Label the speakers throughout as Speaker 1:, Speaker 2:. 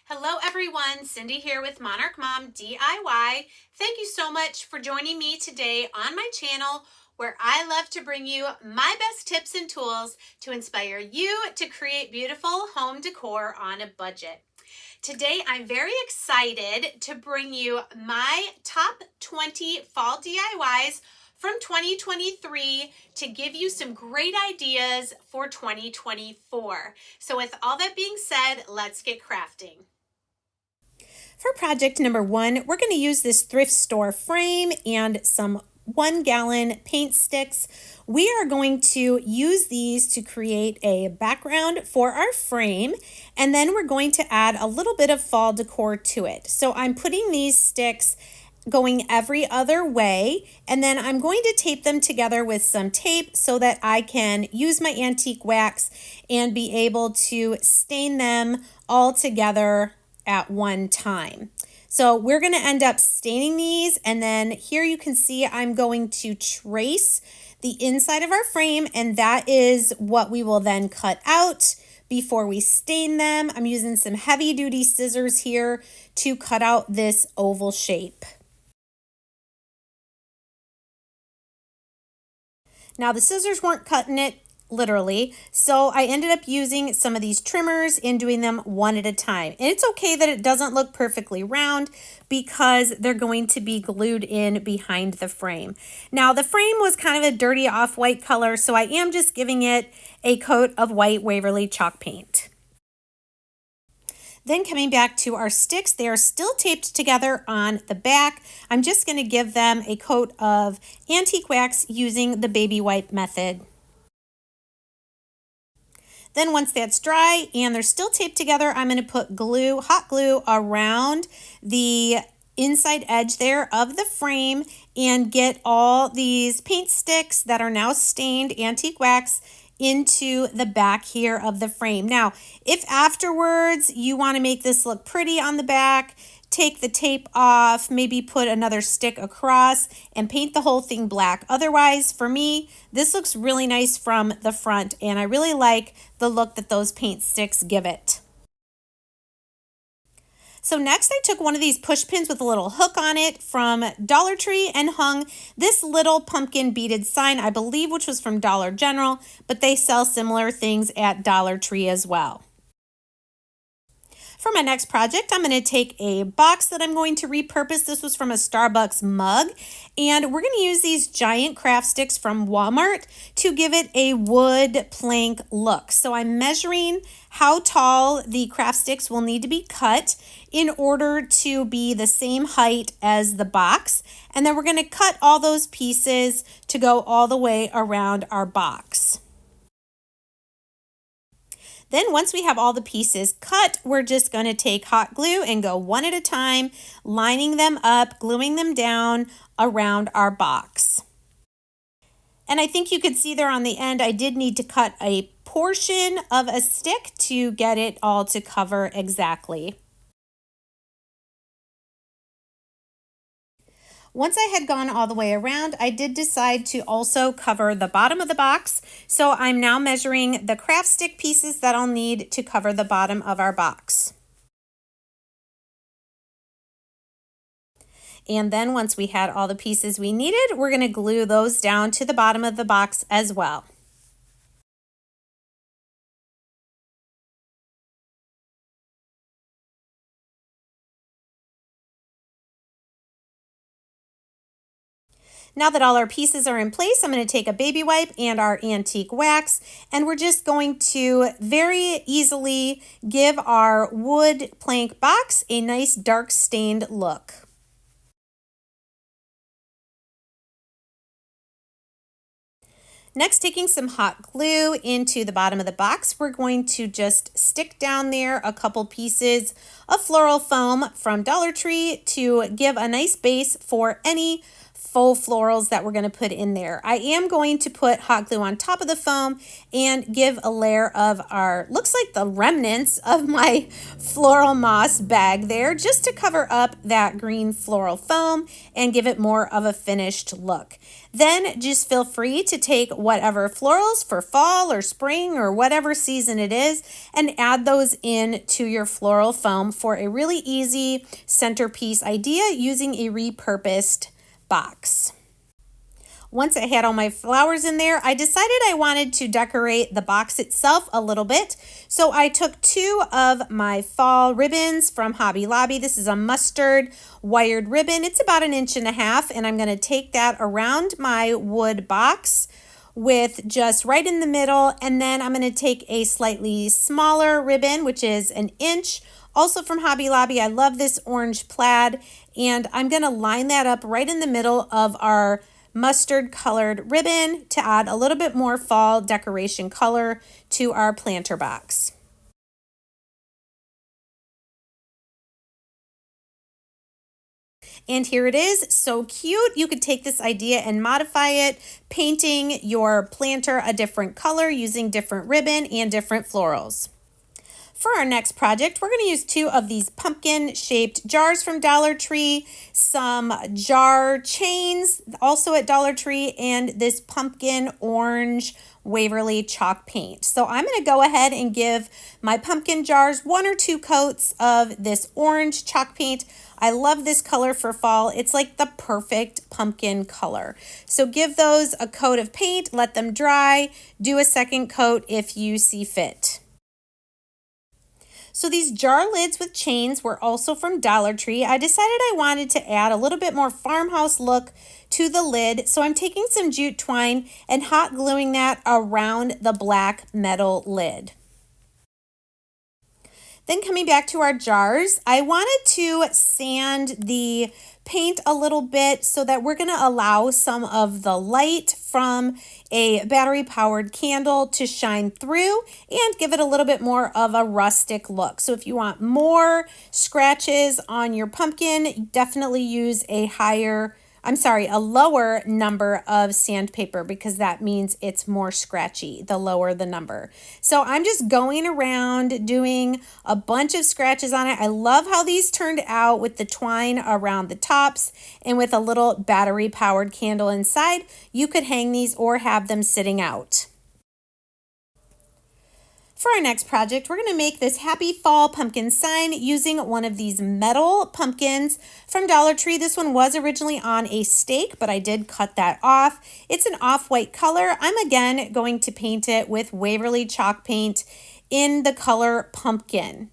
Speaker 1: Hello everyone, Cindy here with Monarch Mom DIY. Thank you so much for joining me today on my channel where I love to bring you my best tips and tools to inspire you to create beautiful home decor on a budget. Today I'm very excited to bring you my top 20 fall DIYs from 2023 to give you some great ideas for 2024. So with all that being said, let's get crafting. For project number one, we're going to use this thrift store frame and some 1-gallon paint sticks. We are going to use these to create a background for our frame, and then we're going to add a little bit of fall decor to it. So I'm putting these sticks going every other way, and then I'm going to tape them together with some tape so that I can use my antique wax and be able to stain them all together at one time. So we're going to end up staining these, and then here you can see I'm going to trace the inside of our frame, and that is what we will then cut out before we stain them. I'm using some heavy duty scissors here to cut out this oval shape. Now the scissors weren't cutting it literally, so I ended up using some of these trimmers and doing them one at a time. And it's okay that it doesn't look perfectly round because they're going to be glued in behind the frame. Now the frame was kind of a dirty off-white color, so I am just giving it a coat of white Waverly chalk paint. Then coming back to our sticks, they are still taped together on the back. I'm just going to give them a coat of antique wax using the baby wipe method. Then once that's dry and they're still taped together, I'm going to put glue, hot glue, around the inside edge there of the frame and get all these paint sticks that are now stained antique wax into the back here of the frame. Now, if afterwards you want to make this look pretty on the back, take the tape off, maybe put another stick across and paint the whole thing black. Otherwise, for me, this looks really nice from the front, and I really like the look that those paint sticks give it. So next I took one of these push pins with a little hook on it from Dollar Tree and hung this little pumpkin beaded sign, I believe, which was from Dollar General, but they sell similar things at Dollar Tree as well. For my next project, I'm going to take a box that I'm going to repurpose. This was from a Starbucks mug, and we're going to use these giant craft sticks from Walmart to give it a wood plank look. So I'm measuring how tall the craft sticks will need to be cut in order to be the same height as the box, and then we're going to cut all those pieces to go all the way around our box. Then once we have all the pieces cut, we're just going to take hot glue and go one at a time, lining them up, gluing them down around our box. And I think you could see there on the end, I did need to cut a portion of a stick to get it all to cover exactly. Once I had gone all the way around, I did decide to also cover the bottom of the box. So I'm now measuring the craft stick pieces that I'll need to cover the bottom of our box. And then once we had all the pieces we needed, we're going to glue those down to the bottom of the box as well. Now that all our pieces are in place, I'm going to take a baby wipe and our antique wax, and we're just going to very easily give our wood plank box a nice dark stained look. Next, taking some hot glue into the bottom of the box, we're going to just stick down there a couple pieces of floral foam from Dollar Tree to give a nice base for any faux florals that we're going to put in there. I am going to put hot glue on top of the foam and give a layer of our, looks like the remnants of my floral moss bag there, just to cover up that green floral foam and give it more of a finished look. Then just feel free to take whatever florals for fall or spring or whatever season it is and add those in to your floral foam for a really easy centerpiece idea using a repurposed box. Once I had all my flowers in there, I decided I wanted to decorate the box itself a little bit. So I took 2 of my fall ribbons from Hobby Lobby. This is a mustard wired ribbon. It's about 1.5 inches, and I'm going to take that around my wood box with just right in the middle. And then I'm going to take a slightly smaller ribbon, which is 1 inch, also from Hobby Lobby. I love this orange plaid, and I'm going to line that up right in the middle of our mustard colored ribbon to add a little bit more fall decoration color to our planter box. And here it is, so cute. You could take this idea and modify it, painting your planter a different color using different ribbon and different florals. For our next project, we're going to use 2 of these pumpkin-shaped jars from Dollar Tree, some jar chains, also at Dollar Tree, and this pumpkin orange Waverly chalk paint. So I'm going to go ahead and give my pumpkin jars 1 or 2 coats of this orange chalk paint. I love this color for fall. It's like the perfect pumpkin color. So give those a coat of paint, let them dry, do a second coat if you see fit. So these jar lids with chains were also from Dollar Tree. I decided I wanted to add a little bit more farmhouse look to the lid. So I'm taking some jute twine and hot gluing that around the black metal lid. Then coming back to our jars, I wanted to sand the paint a little bit so that we're going to allow some of the light from a battery powered candle to shine through and give it a little bit more of a rustic look. So if you want more scratches on your pumpkin, definitely use a lower number of sandpaper, because that means it's more scratchy, the lower the number. So I'm just going around doing a bunch of scratches on it. I love how these turned out with the twine around the tops and with a little battery powered candle inside. You could hang these or have them sitting out. For our next project, we're going to make this happy fall pumpkin sign using one of these metal pumpkins from Dollar Tree. This one was originally on a stake, but I did cut that off. It's an off-white color. I'm again going to paint it with Waverly chalk paint in the color pumpkin.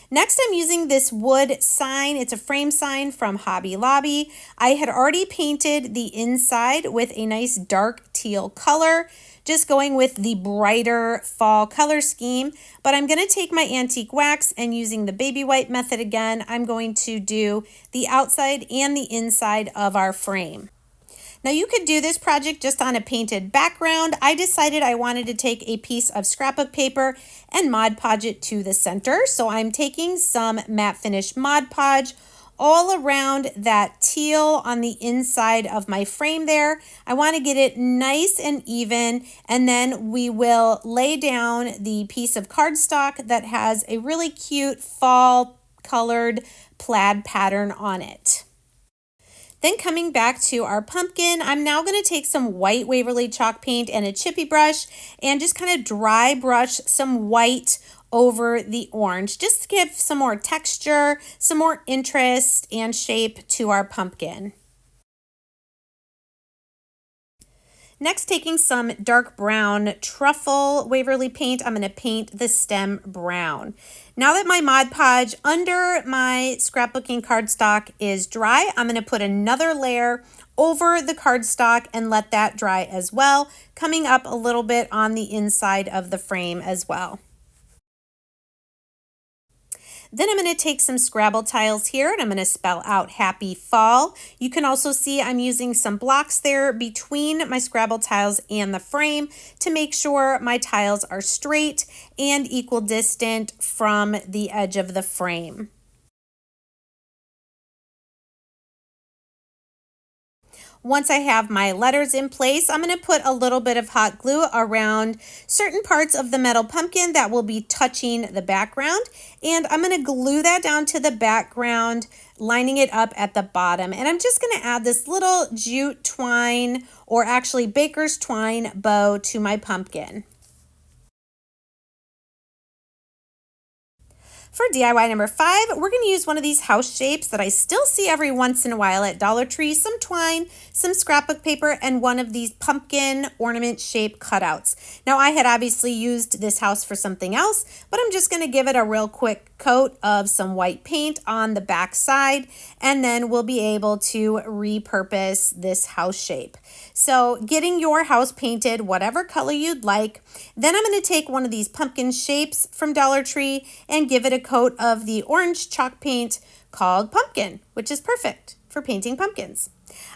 Speaker 1: Next, I'm using this wood sign. It's a frame sign from Hobby Lobby. I had already painted the inside with a nice dark teal color, just going with the brighter fall color scheme. But I'm going to take my antique wax and using the baby wipe method again, I'm going to do the outside and the inside of our frame. Now you could do this project just on a painted background. I decided I wanted to take a piece of scrapbook paper and Mod Podge it to the center. So I'm taking some matte finish Mod Podge all around that teal on the inside of my frame there. I want to get it nice and even, and then we will lay down the piece of cardstock that has a really cute fall colored plaid pattern on it. Then coming back to our pumpkin, I'm now going to take some white Waverly chalk paint and a chippy brush and just kind of dry brush some white over the orange, just to give some more texture, some more interest and shape to our pumpkin. Next, taking some dark brown truffle Waverly paint, I'm going to paint the stem brown. Now that my Mod Podge under my scrapbooking cardstock is dry, I'm going to put another layer over the cardstock and let that dry as well, coming up a little bit on the inside of the frame as well. Then I'm going to take some Scrabble tiles here and I'm going to spell out Happy Fall. You can also see I'm using some blocks there between my Scrabble tiles and the frame to make sure my tiles are straight and equal distant from the edge of the frame. Once I have my letters in place, I'm going to put a little bit of hot glue around certain parts of the metal pumpkin that will be touching the background. And I'm going to glue that down to the background, lining it up at the bottom. And I'm just going to add this little jute twine, or actually baker's twine bow, to my pumpkin. For DIY number 5, we're going to use one of these house shapes that I still see every once in a while at Dollar Tree, some twine, some scrapbook paper, and one of these pumpkin ornament shape cutouts. Now, I had obviously used this house for something else, but I'm just going to give it a real quick coat of some white paint on the back side, and then we'll be able to repurpose this house shape. So getting your house painted whatever color you'd like, then I'm going to take one of these pumpkin shapes from Dollar Tree and give it a coat of the orange chalk paint called Pumpkin, which is perfect for painting pumpkins.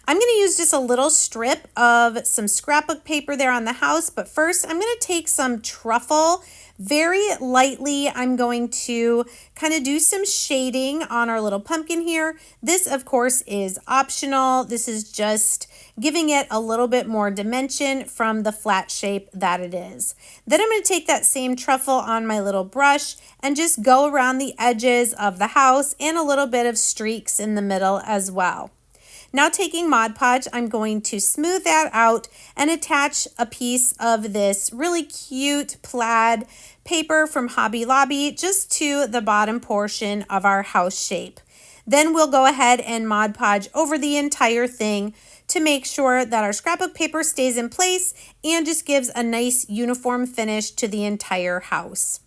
Speaker 1: I'm going to use just a little strip of some scrapbook paper there on the house, but first I'm going to take some truffle. Very lightly, I'm going to kind of do some shading on our little pumpkin here. This, of course, is optional. This is just giving it a little bit more dimension from the flat shape that it is. Then I'm going to take that same truffle on my little brush and just go around the edges of the house and a little bit of streaks in the middle as well. Now taking Mod Podge, I'm going to smooth that out and attach a piece of this really cute plaid paper from Hobby Lobby just to the bottom portion of our house shape. Then we'll go ahead and Mod Podge over the entire thing to make sure that our scrapbook paper stays in place and just gives a nice uniform finish to the entire house.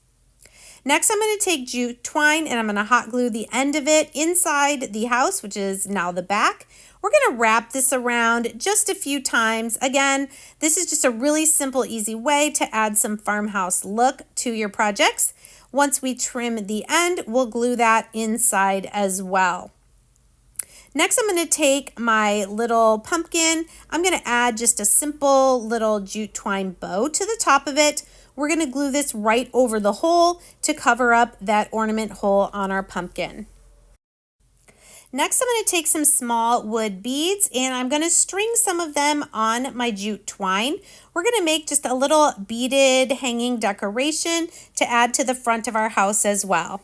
Speaker 1: Next, I'm going to take jute twine and I'm going to hot glue the end of it inside the house, which is now the back. We're going to wrap this around just a few times. Again, this is just a really simple, easy way to add some farmhouse look to your projects. Once we trim the end, we'll glue that inside as well. Next, I'm going to take my little pumpkin. I'm going to add just a simple little jute twine bow to the top of it. We're going to glue this right over the hole to cover up that ornament hole on our pumpkin. Next, I'm going to take some small wood beads and I'm going to string some of them on my jute twine. We're going to make just a little beaded hanging decoration to add to the front of our house as well.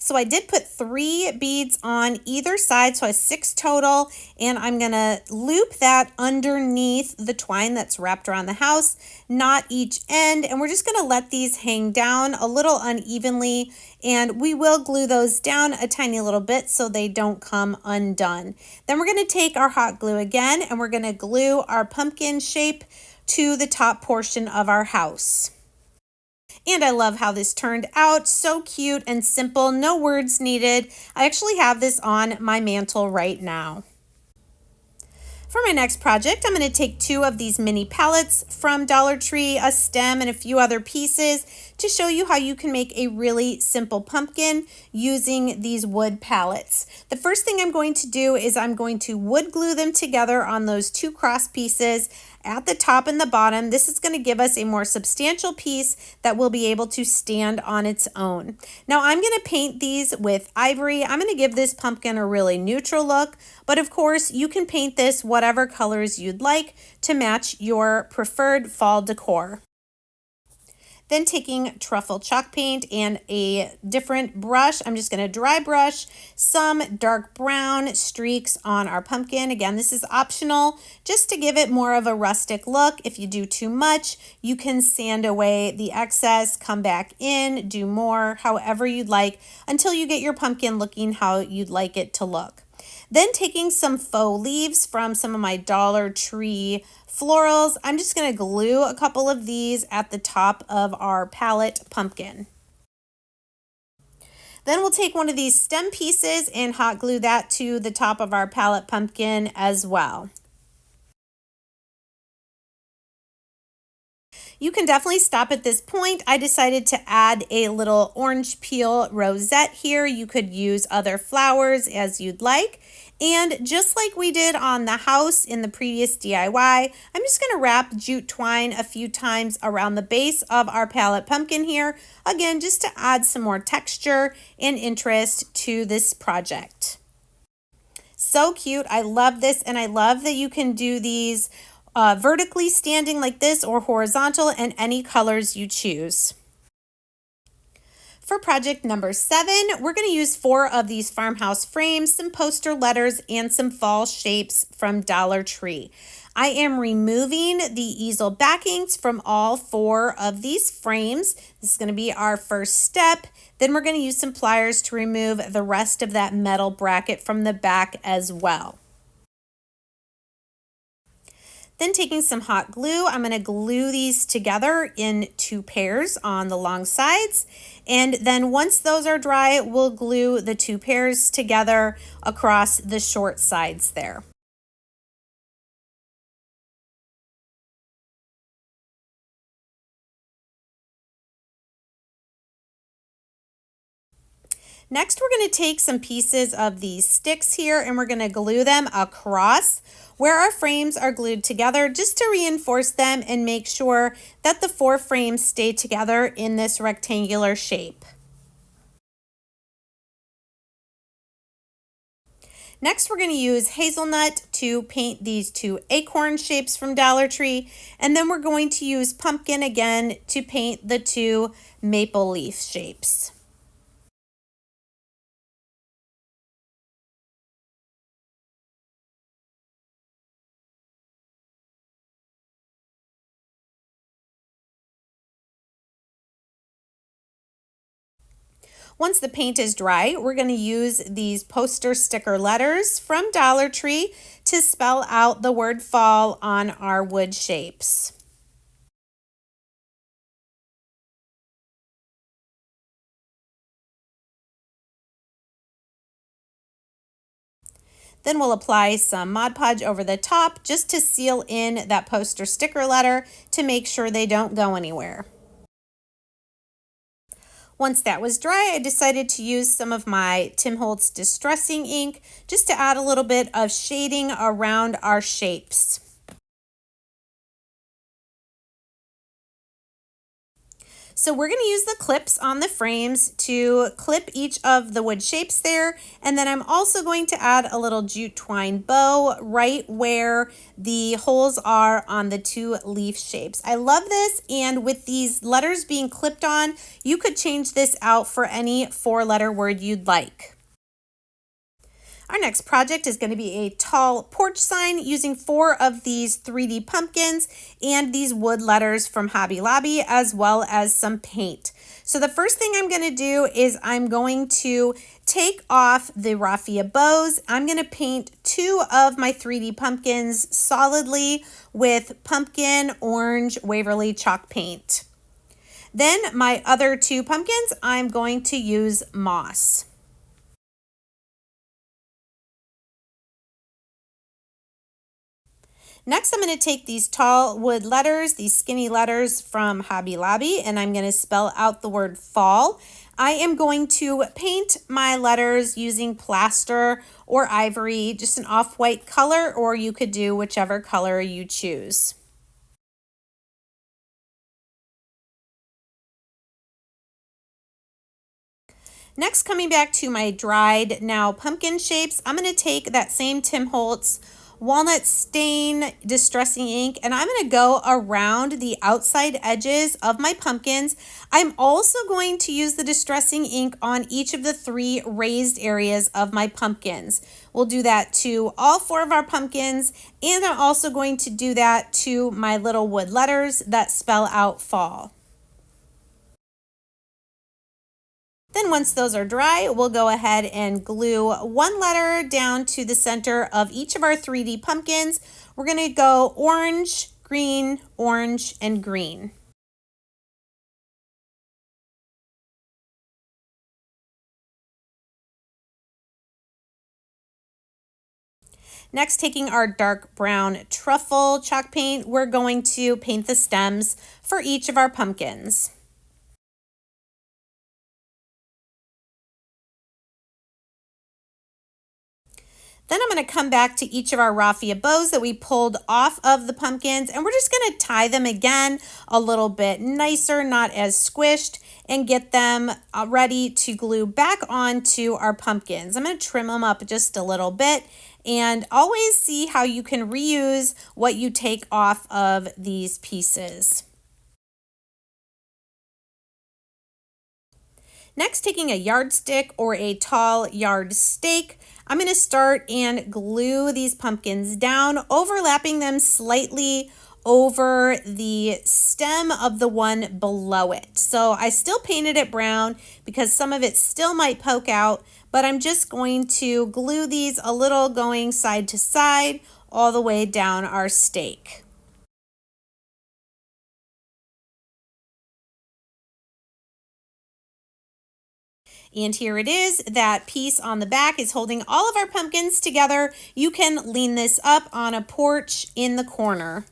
Speaker 1: So I did put 3 beads on either side, so I have 6 total, and I'm going to loop that underneath the twine that's wrapped around the house, not each end, and we're just going to let these hang down a little unevenly, and we will glue those down a tiny little bit so they don't come undone. Then we're going to take our hot glue again, and we're going to glue our pumpkin shape to the top portion of our house. And I love how this turned out. So cute and simple, no words needed. I actually have this on my mantle right now. For my next project, I'm going to take 2 of these mini palettes from Dollar Tree, a stem, and a few other pieces to show you how you can make a really simple pumpkin using these wood palettes. The first thing I'm going to do is I'm going to wood glue them together on those 2 cross pieces at the top and the bottom. This is going to give us a more substantial piece that will be able to stand on its own. Now I'm going to paint these with ivory. I'm going to give this pumpkin a really neutral look, but of course you can paint this whatever colors you'd like to match your preferred fall decor. Then taking truffle chalk paint and a different brush, I'm just going to dry brush some dark brown streaks on our pumpkin. Again, this is optional just to give it more of a rustic look. If you do too much, you can sand away the excess, come back in, do more, however you'd like, until you get your pumpkin looking how you'd like it to look. Then taking some faux leaves from some of my Dollar Tree florals, I'm just going to glue a couple of these at the top of our palette pumpkin. Then we'll take one of these stem pieces and hot glue that to the top of our palette pumpkin as well. You can definitely stop at this point. I decided to add a little orange peel rosette here. You could use other flowers as you'd like. And just like we did on the house in the previous DIY, I'm just going to wrap jute twine a few times around the base of our palette pumpkin here. Again, just to add some more texture and interest to this project. so cute. I love this, and I love that you can do these vertically standing like this or horizontal, and any colors you choose. For project number 7, we're going to use 4 of these farmhouse frames, some poster letters, and some fall shapes from Dollar Tree. I am removing the easel backings from all 4 of these frames. This is going to be our first step. Then we're going to use some pliers to remove the rest of that metal bracket from the back as well. Then taking some hot glue, I'm going to glue these together in 2 pairs on the long sides. And then once those are dry, we'll glue the 2 pairs together across the short sides there. Next, we're going to take some pieces of these sticks here and we're going to glue them across where our frames are glued together, just to reinforce them and make sure that the 4 frames stay together in this rectangular shape. Next, we're going to use hazelnut to paint these 2 acorn shapes from Dollar Tree, and then we're going to use pumpkin again to paint the 2 maple leaf shapes. Once the paint is dry, we're going to use these poster sticker letters from Dollar Tree to spell out the word fall on our wood shapes. Then we'll apply some Mod Podge over the top just to seal in that poster sticker letter to make sure they don't go anywhere. Once that was dry, I decided to use some of my Tim Holtz Distressing ink just to add a little bit of shading around our shapes. So we're going to use the clips on the frames to clip each of the wood shapes there. And then I'm also going to add a little jute twine bow right where the holes are on the 2 leaf shapes. I love this, and with these letters being clipped on, you could change this out for any 4-letter word you'd like. Our next project is going to be a tall porch sign using 4 of these 3D pumpkins and these wood letters from Hobby Lobby, as well as some paint. So the first thing I'm going to do is I'm going to take off the raffia bows. I'm going to paint 2 of my 3D pumpkins solidly with pumpkin orange Waverly chalk paint. Then my other 2 pumpkins, I'm going to use moss. Next, I'm going to take these tall wood letters, these skinny letters from Hobby Lobby, and I'm going to spell out the word fall. I am going to paint my letters using plaster or ivory, just an off-white color, or you could do whichever color you choose. Next, coming back to my dried now pumpkin shapes, I'm going to take that same Tim Holtz Walnut Stain Distressing ink, and I'm going to go around the outside edges of my pumpkins. I'm also going to use the distressing ink on each of the 3 raised areas of my pumpkins. We'll do that to all 4 of our pumpkins, and I'm also going to do that to my little wood letters that spell out fall. Then once those are dry, we'll go ahead and glue 1 letter down to the center of each of our 3D pumpkins. We're going to go orange, green, orange, and green. Next, taking our dark brown truffle chalk paint, we're going to paint the stems for each of our pumpkins. Then I'm going to come back to each of our raffia bows that we pulled off of the pumpkins, and we're just going to tie them again a little bit nicer, not as squished, and get them ready to glue back onto our pumpkins. I'm going to trim them up just a little bit, and always see how you can reuse what you take off of these pieces. Next, taking a yardstick or a tall yard stake, I'm going to start and glue these pumpkins down, overlapping them slightly over the stem of the one below it. So I still painted it brown because some of it still might poke out, but I'm just going to glue these a little going side to side all the way down our stake. And here it is. That piece on the back is holding all of our pumpkins together. You can lean this up on a porch in the corner.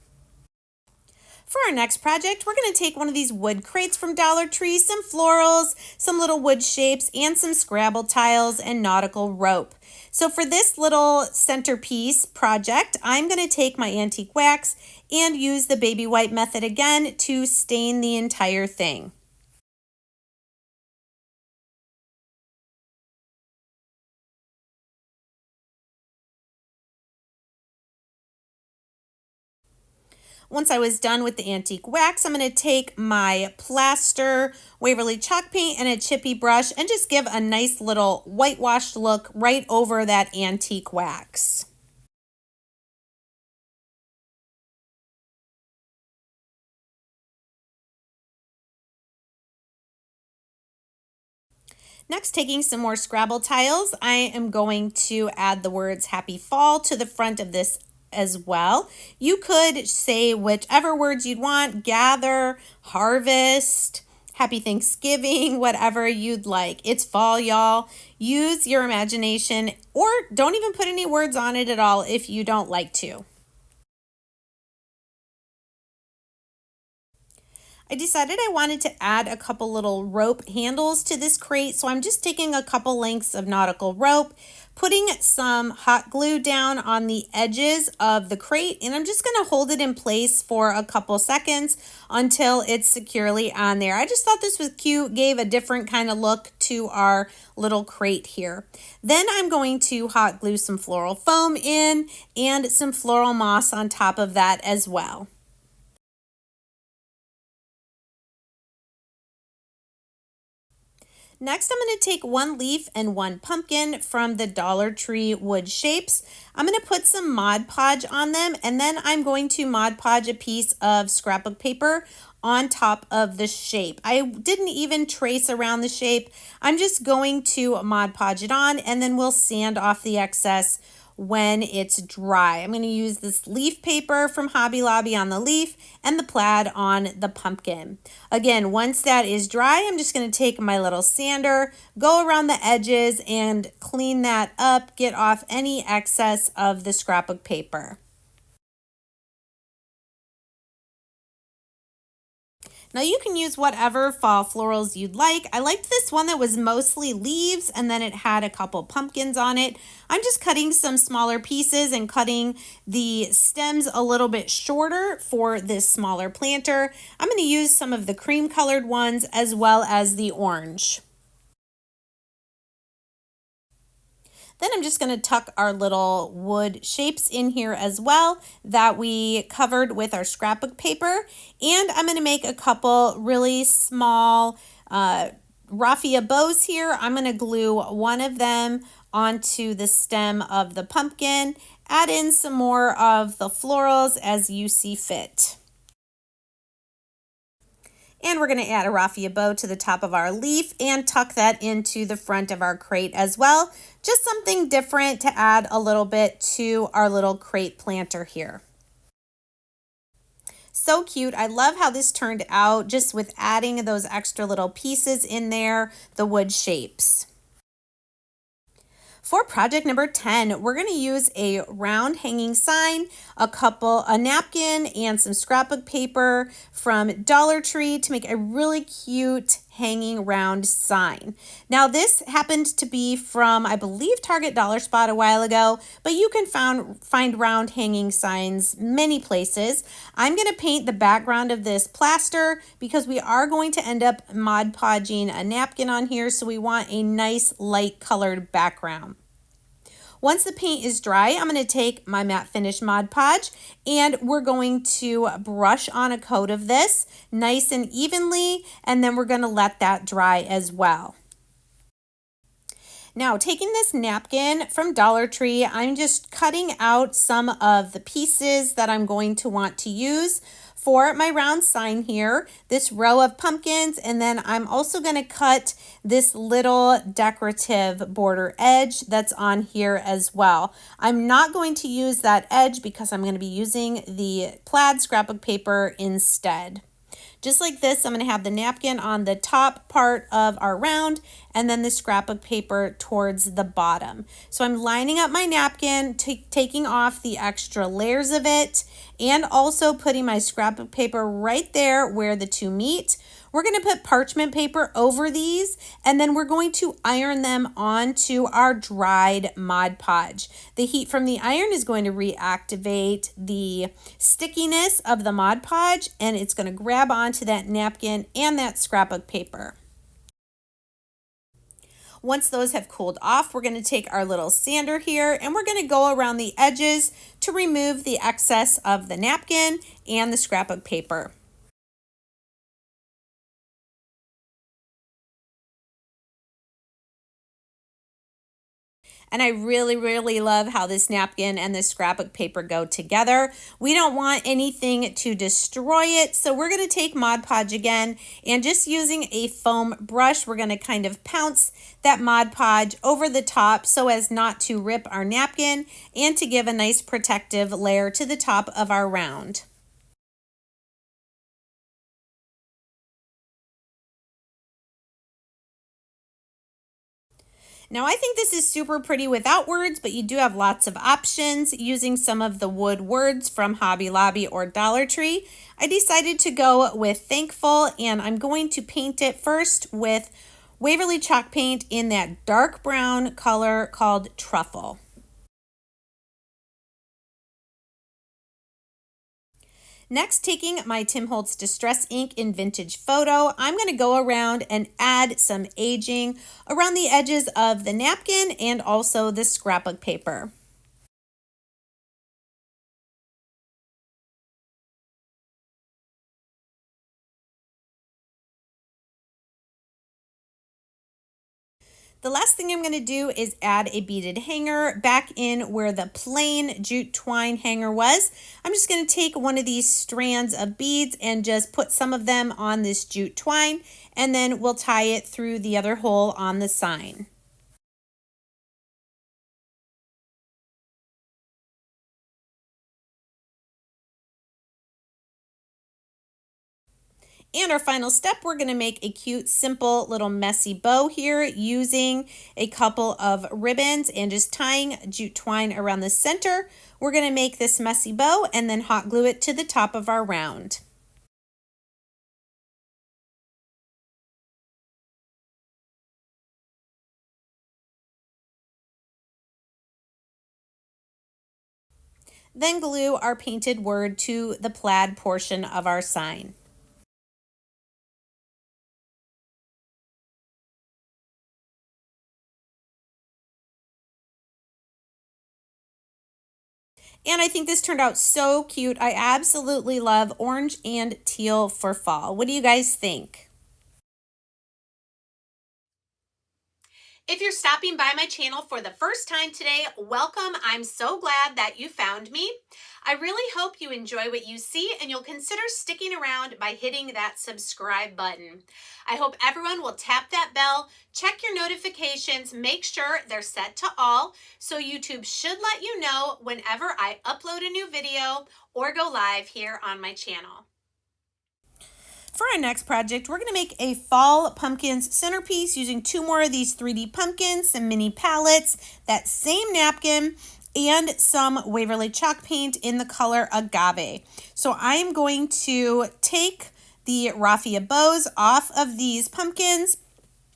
Speaker 1: For our next project, we're going to take one of these wood crates from Dollar Tree, some florals, some little wood shapes, and some Scrabble tiles and nautical rope. So for this little centerpiece project, I'm going to take my antique wax and use the baby wipe method again to stain the entire thing. Once I was done with the antique wax, I'm going to take my plaster Waverly chalk paint and a chippy brush and just give a nice little whitewashed look right over that antique wax. Next, taking some more Scrabble tiles, I am going to add the words Happy Fall to the front of this as well. You could say whichever words you'd want: gather, harvest, happy Thanksgiving, whatever you'd like. It's fall, y'all. Use your imagination, or don't even put any words on it at all if you don't like to. I decided I wanted to add a couple little rope handles to this crate, so I'm just taking a couple lengths of nautical rope, putting some hot glue down on the edges of the crate, and I'm just going to hold it in place for a couple seconds until it's securely on there. I just thought this was cute, gave a different kind of look to our little crate here. Then I'm going to hot glue some floral foam in and some floral moss on top of that as well. Next, I'm going to take one leaf and one pumpkin from the Dollar Tree wood shapes. I'm going to put some Mod Podge on them, and then I'm going to Mod Podge a piece of scrapbook paper on top of the shape. I didn't even trace around the shape. I'm just going to Mod Podge it on, and then we'll sand off the excess when it's dry. I'm going to use this leaf paper from Hobby Lobby on the leaf and the plaid on the pumpkin. Again, once that is dry, I'm just going to take my little sander, go around the edges and clean that up, get off any excess of the scrapbook paper. Now you can use whatever fall florals you'd like. I liked this one that was mostly leaves and then it had a couple pumpkins on it. I'm just cutting some smaller pieces and cutting the stems a little bit shorter for this smaller planter. I'm going to use some of the cream colored ones as well as the orange. Then I'm just going to tuck our little wood shapes in here as well that we covered with our scrapbook paper. And I'm going to make a couple really small raffia bows here. I'm going to glue one of them onto the stem of the pumpkin, add in some more of the florals as you see fit. And we're going to add a raffia bow to the top of our leaf and tuck that into the front of our crate as well. Just something different to add a little bit to our little crate planter here. So cute. I love how this turned out just with adding those extra little pieces in there, the wood shapes. For project number 10, we're going to use a round hanging sign, a napkin, and some scrapbook paper from Dollar Tree to make a really cute hanging round sign. Now this happened to be from, I believe, Target Dollar Spot a while ago, but you can find round hanging signs many places. I'm going to paint the background of this plaster because we are going to end up Mod Podging a napkin on here, so we want a nice light colored background. Once the paint is dry, I'm going to take my matte finish Mod Podge and we're going to brush on a coat of this nice and evenly, and then we're going to let that dry as well. Now, taking this napkin from Dollar Tree, I'm just cutting out some of the pieces that I'm going to want to use for my round sign here, this row of pumpkins, and then I'm also going to cut this little decorative border edge that's on here as well. I'm not going to use that edge because I'm going to be using the plaid scrapbook paper instead. Just like this, I'm going to have the napkin on the top part of our round and then the scrapbook paper towards the bottom. So I'm lining up my napkin, taking off the extra layers of it, and also putting my scrapbook paper right there where the two meet. We're going to put parchment paper over these, and then we're going to iron them onto our dried Mod Podge. The heat from the iron is going to reactivate the stickiness of the Mod Podge, and it's going to grab onto that napkin and that scrapbook paper. Once those have cooled off, we're going to take our little sander here and we're going to go around the edges to remove the excess of the napkin and the scrapbook paper. And I really love how this napkin and this scrapbook paper go together. We don't want anything to destroy it, so we're going to take Mod Podge again, and just using a foam brush, we're going to kind of pounce that Mod Podge over the top so as not to rip our napkin and to give a nice protective layer to the top of our round. Now I think this is super pretty without words, but you do have lots of options using some of the wood words from Hobby Lobby or Dollar Tree. I decided to go with Thankful, and I'm going to paint it first with Waverly chalk paint in that dark brown color called Truffle. Next, taking my Tim Holtz Distress ink in Vintage Photo, I'm going to go around and add some aging around the edges of the napkin and also the scrapbook paper. The last thing I'm going to do is add a beaded hanger back in where the plain jute twine hanger was. I'm just going to take one of these strands of beads and just put some of them on this jute twine, and then we'll tie it through the other hole on the sign. And our final step, we're going to make a cute, simple little messy bow here using a couple of ribbons and just tying jute twine around the center. We're going to make this messy bow and then hot glue it to the top of our round. Then glue our painted word to the plaid portion of our sign. And I think this turned out so cute. I absolutely love orange and teal for fall. What do you guys think? If you're stopping by my channel for the first time today, welcome. I'm so glad that you found me. I really hope you enjoy what you see and you'll consider sticking around by hitting that subscribe button. I hope everyone will tap that bell, check your notifications, make sure they're set to all, so YouTube should let you know whenever I upload a new video or go live here on my channel. For our next project, we're going to make a fall pumpkins centerpiece using two more of these 3D pumpkins, some mini palettes, that same napkin, and some Waverly chalk paint in the color Agave. So I am going to take the raffia bows off of these pumpkins.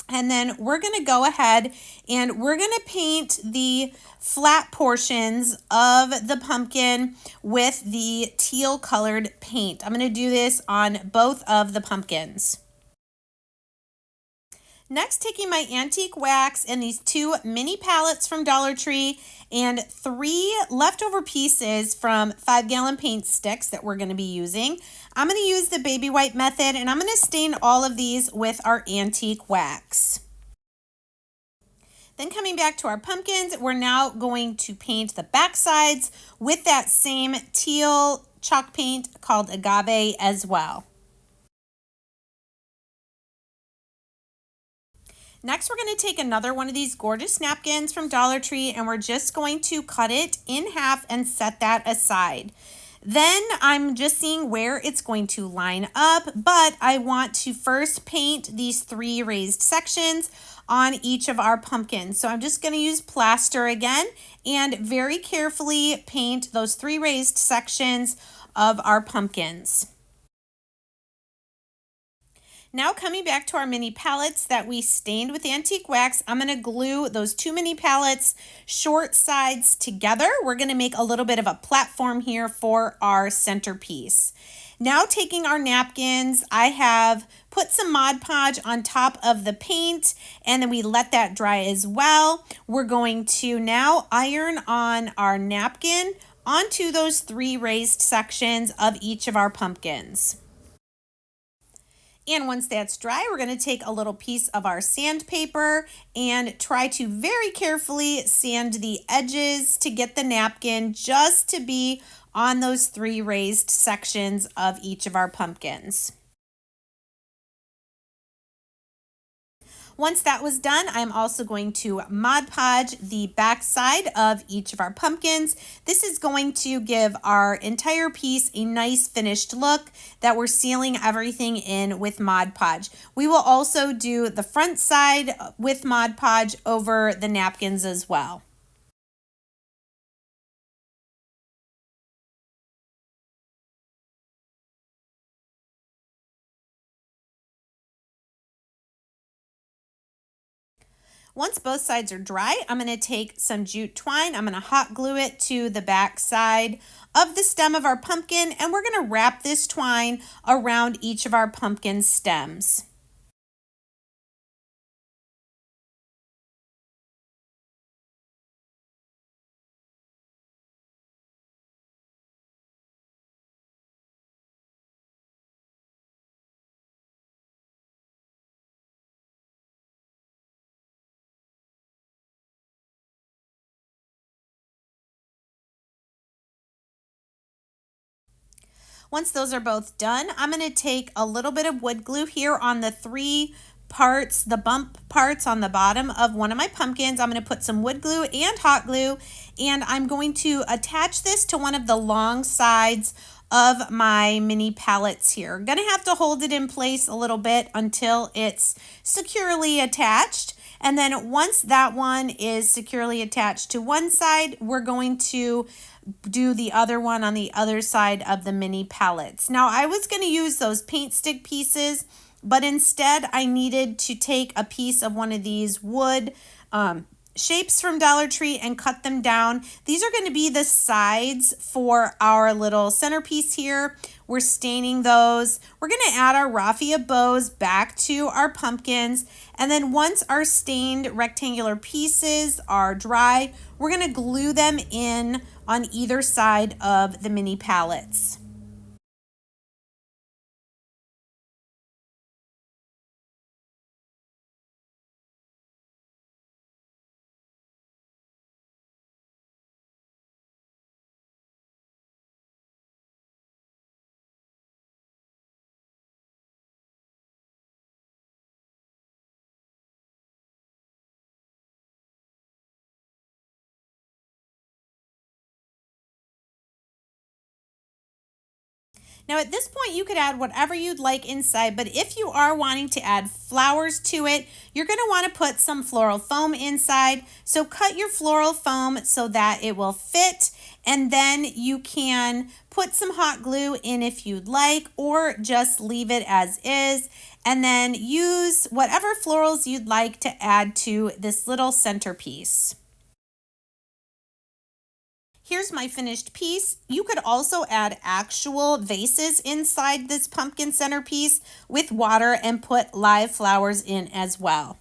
Speaker 1: And then we're going to go ahead and we're going to paint the flat portions of the pumpkin with the teal colored paint. I'm going to do this on both of the pumpkins. Next, taking my antique wax and these 2 mini palettes from Dollar Tree and 3 leftover pieces from 5-gallon paint sticks that we're going to be using. I'm going to use the baby white method and I'm going to stain all of these with our antique wax. Then coming back to our pumpkins, we're now going to paint the back sides with that same teal chalk paint called Agave as well. Next, we're going to take another one of these gorgeous napkins from Dollar Tree and we're just going to cut it in half and set that aside. Then I'm just seeing where it's going to line up, but I want to first paint these 3 raised sections on each of our pumpkins. So I'm just going to use plaster again and very carefully paint those 3 raised sections of our pumpkins. Now coming back to our mini palettes that we stained with antique wax, I'm going to glue those 2 mini palettes short sides together. We're going to make a little bit of a platform here for our centerpiece. Now taking our napkins, I have put some Mod Podge on top of the paint and then we let that dry as well. We're going to now iron on our napkin onto those 3 raised sections of each of our pumpkins. And once that's dry, we're going to take a little piece of our sandpaper and try to very carefully sand the edges to get the napkin just to be on those 3 raised sections of each of our pumpkins. Once that was done, I'm also going to Mod Podge the back side of each of our pumpkins. This is going to give our entire piece a nice finished look that we're sealing everything in with Mod Podge. We will also do the front side with Mod Podge over the napkins as well. Once both sides are dry, I'm going to take some jute twine. I'm going to hot glue it to the back side of the stem of our pumpkin, and we're going to wrap this twine around each of our pumpkin stems. Once those are both done, I'm going to take a little bit of wood glue here on the 3 parts, the bump parts on the bottom of one of my pumpkins. I'm going to put some wood glue and hot glue, and I'm going to attach this to one of the long sides of my mini palettes here. I'm going to have to hold it in place a little bit until it's securely attached. And then once that one is securely attached to one side, we're going to do the other one on the other side of the mini palettes. Now I was going to use those paint stick pieces, but instead I needed to take a piece of one of these wood shapes from Dollar Tree and cut them down. These are going to be the sides for our little centerpiece here. We're staining those. We're going to add our raffia bows back to our pumpkins. And then once our stained rectangular pieces are dry, we're going to glue them in on either side of the mini palettes. Now at this point you could add whatever you'd like inside, but if you are wanting to add flowers to it, you're going to want to put some floral foam inside. So cut your floral foam so that it will fit, and then you can put some hot glue in if you'd like, or just leave it as is, and then use whatever florals you'd like to add to this little centerpiece. Here's my finished piece. You could also add actual vases inside this pumpkin centerpiece with water and put live flowers in as well.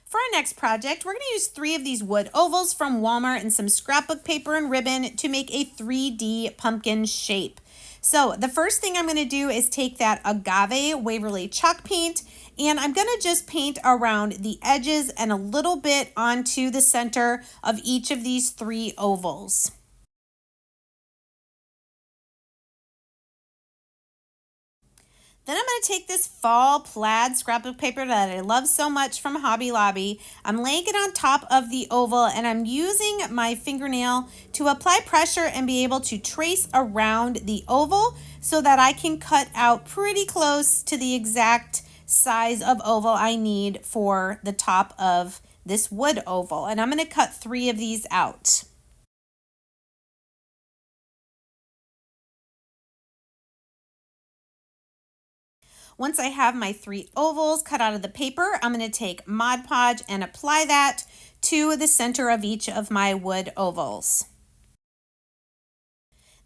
Speaker 1: For our next project, we're going to use 3 of these wood ovals from Walmart and some scrapbook paper and ribbon to make a 3D pumpkin shape. So the first thing I'm going to do is take that Agave Waverly chalk paint, and I'm going to just paint around the edges and a little bit onto the center of each of these 3 ovals. Then I'm going to take this fall plaid scrapbook paper that I love so much from Hobby Lobby. I'm laying it on top of the oval, and I'm using my fingernail to apply pressure and be able to trace around the oval so that I can cut out pretty close to the exact size of oval I need for the top of this wood oval. And I'm going to cut 3 of these out. Once I have my 3 ovals cut out of the paper, I'm going to take Mod Podge and apply that to the center of each of my wood ovals.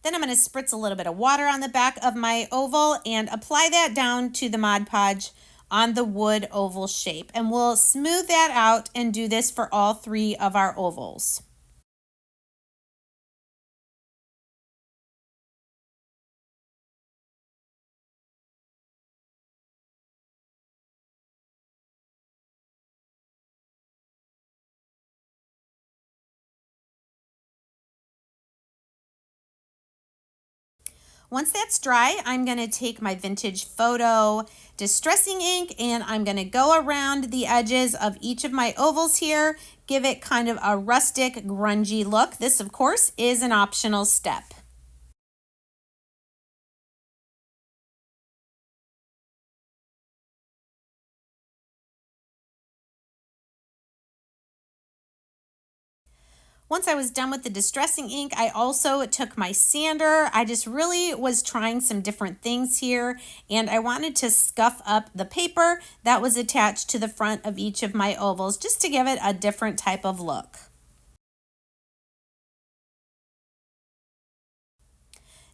Speaker 1: Then I'm going to spritz a little bit of water on the back of my oval and apply that down to the Mod Podge on the wood oval shape. And we'll smooth that out and do this for all 3 of our ovals. Once that's dry, I'm going to take my vintage photo distressing ink and I'm going to go around the edges of each of my ovals here, give it kind of a rustic, grungy look. This, of course, is an optional step. Once I was done with the distressing ink, I also took my sander. I just really was trying some different things here, and I wanted to scuff up the paper that was attached to the front of each of my ovals just to give it a different type of look.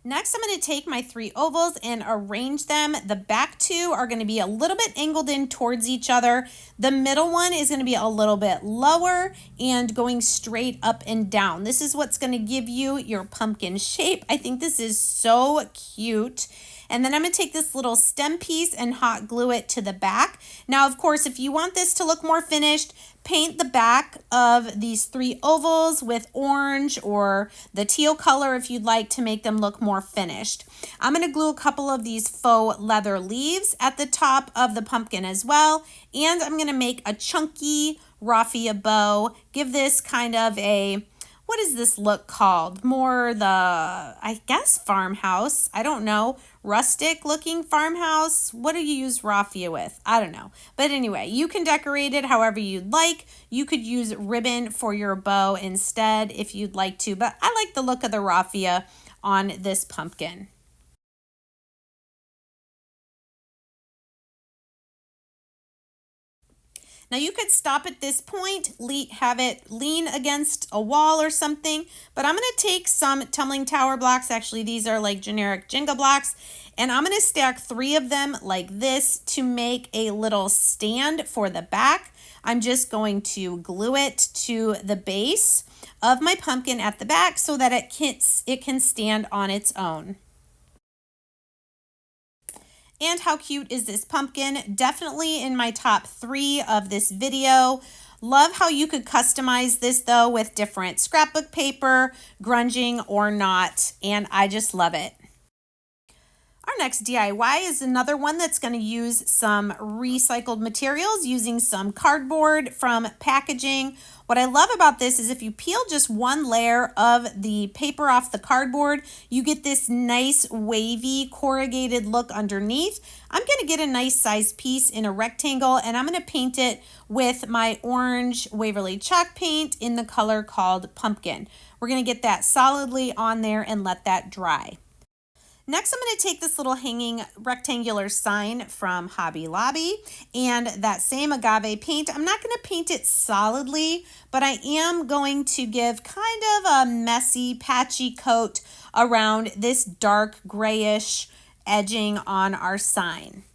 Speaker 1: Next, I'm going to take my 3 ovals and arrange them. The back 2 are going to be a little bit angled in towards each other. The middle one is going to be a little bit lower and going straight up and down. This is what's going to give you your pumpkin shape. I think this is so cute. And then I'm going to take this little stem piece and hot glue it to the back. Now, of course, if you want this to look more finished, paint the back of these 3 ovals with orange or the teal color if you'd like to make them look more finished. I'm going to glue a couple of these faux leather leaves at the top of the pumpkin as well. And I'm going to make a chunky raffia bow. Give this kind of a, what is this look called? More the, I guess, farmhouse. I don't know. Rustic looking farmhouse. What do you use raffia with? I don't know. But anyway, you can decorate it however you'd like. You could use ribbon for your bow instead if you'd like to. But I like the look of the raffia on this pumpkin. Now you could stop at this point, have it lean against a wall or something, but I'm going to take some tumbling tower blocks. Actually, these are like generic Jenga blocks, and I'm going to stack 3 of them like this to make a little stand for the back. I'm just going to glue it to the base of my pumpkin at the back so that it can stand on its own. And how cute is this pumpkin? Definitely in my top 3 of this video. Love how you could customize this though with different scrapbook paper, grunging or not, and I just love it. Our next DIY is another one that's going to use some recycled materials using some cardboard from packaging. What I love about this is if you peel just one layer of the paper off the cardboard, you get this nice wavy corrugated look underneath. I'm going to get a nice size piece in a rectangle and I'm going to paint it with my orange Waverly chalk paint in the color called Pumpkin. We're going to get that solidly on there and let that dry. Next, I'm going to take this little hanging rectangular sign from Hobby Lobby and that same agave paint. I'm not going to paint it solidly, but I am going to give kind of a messy, patchy coat around this dark grayish edging on our sign.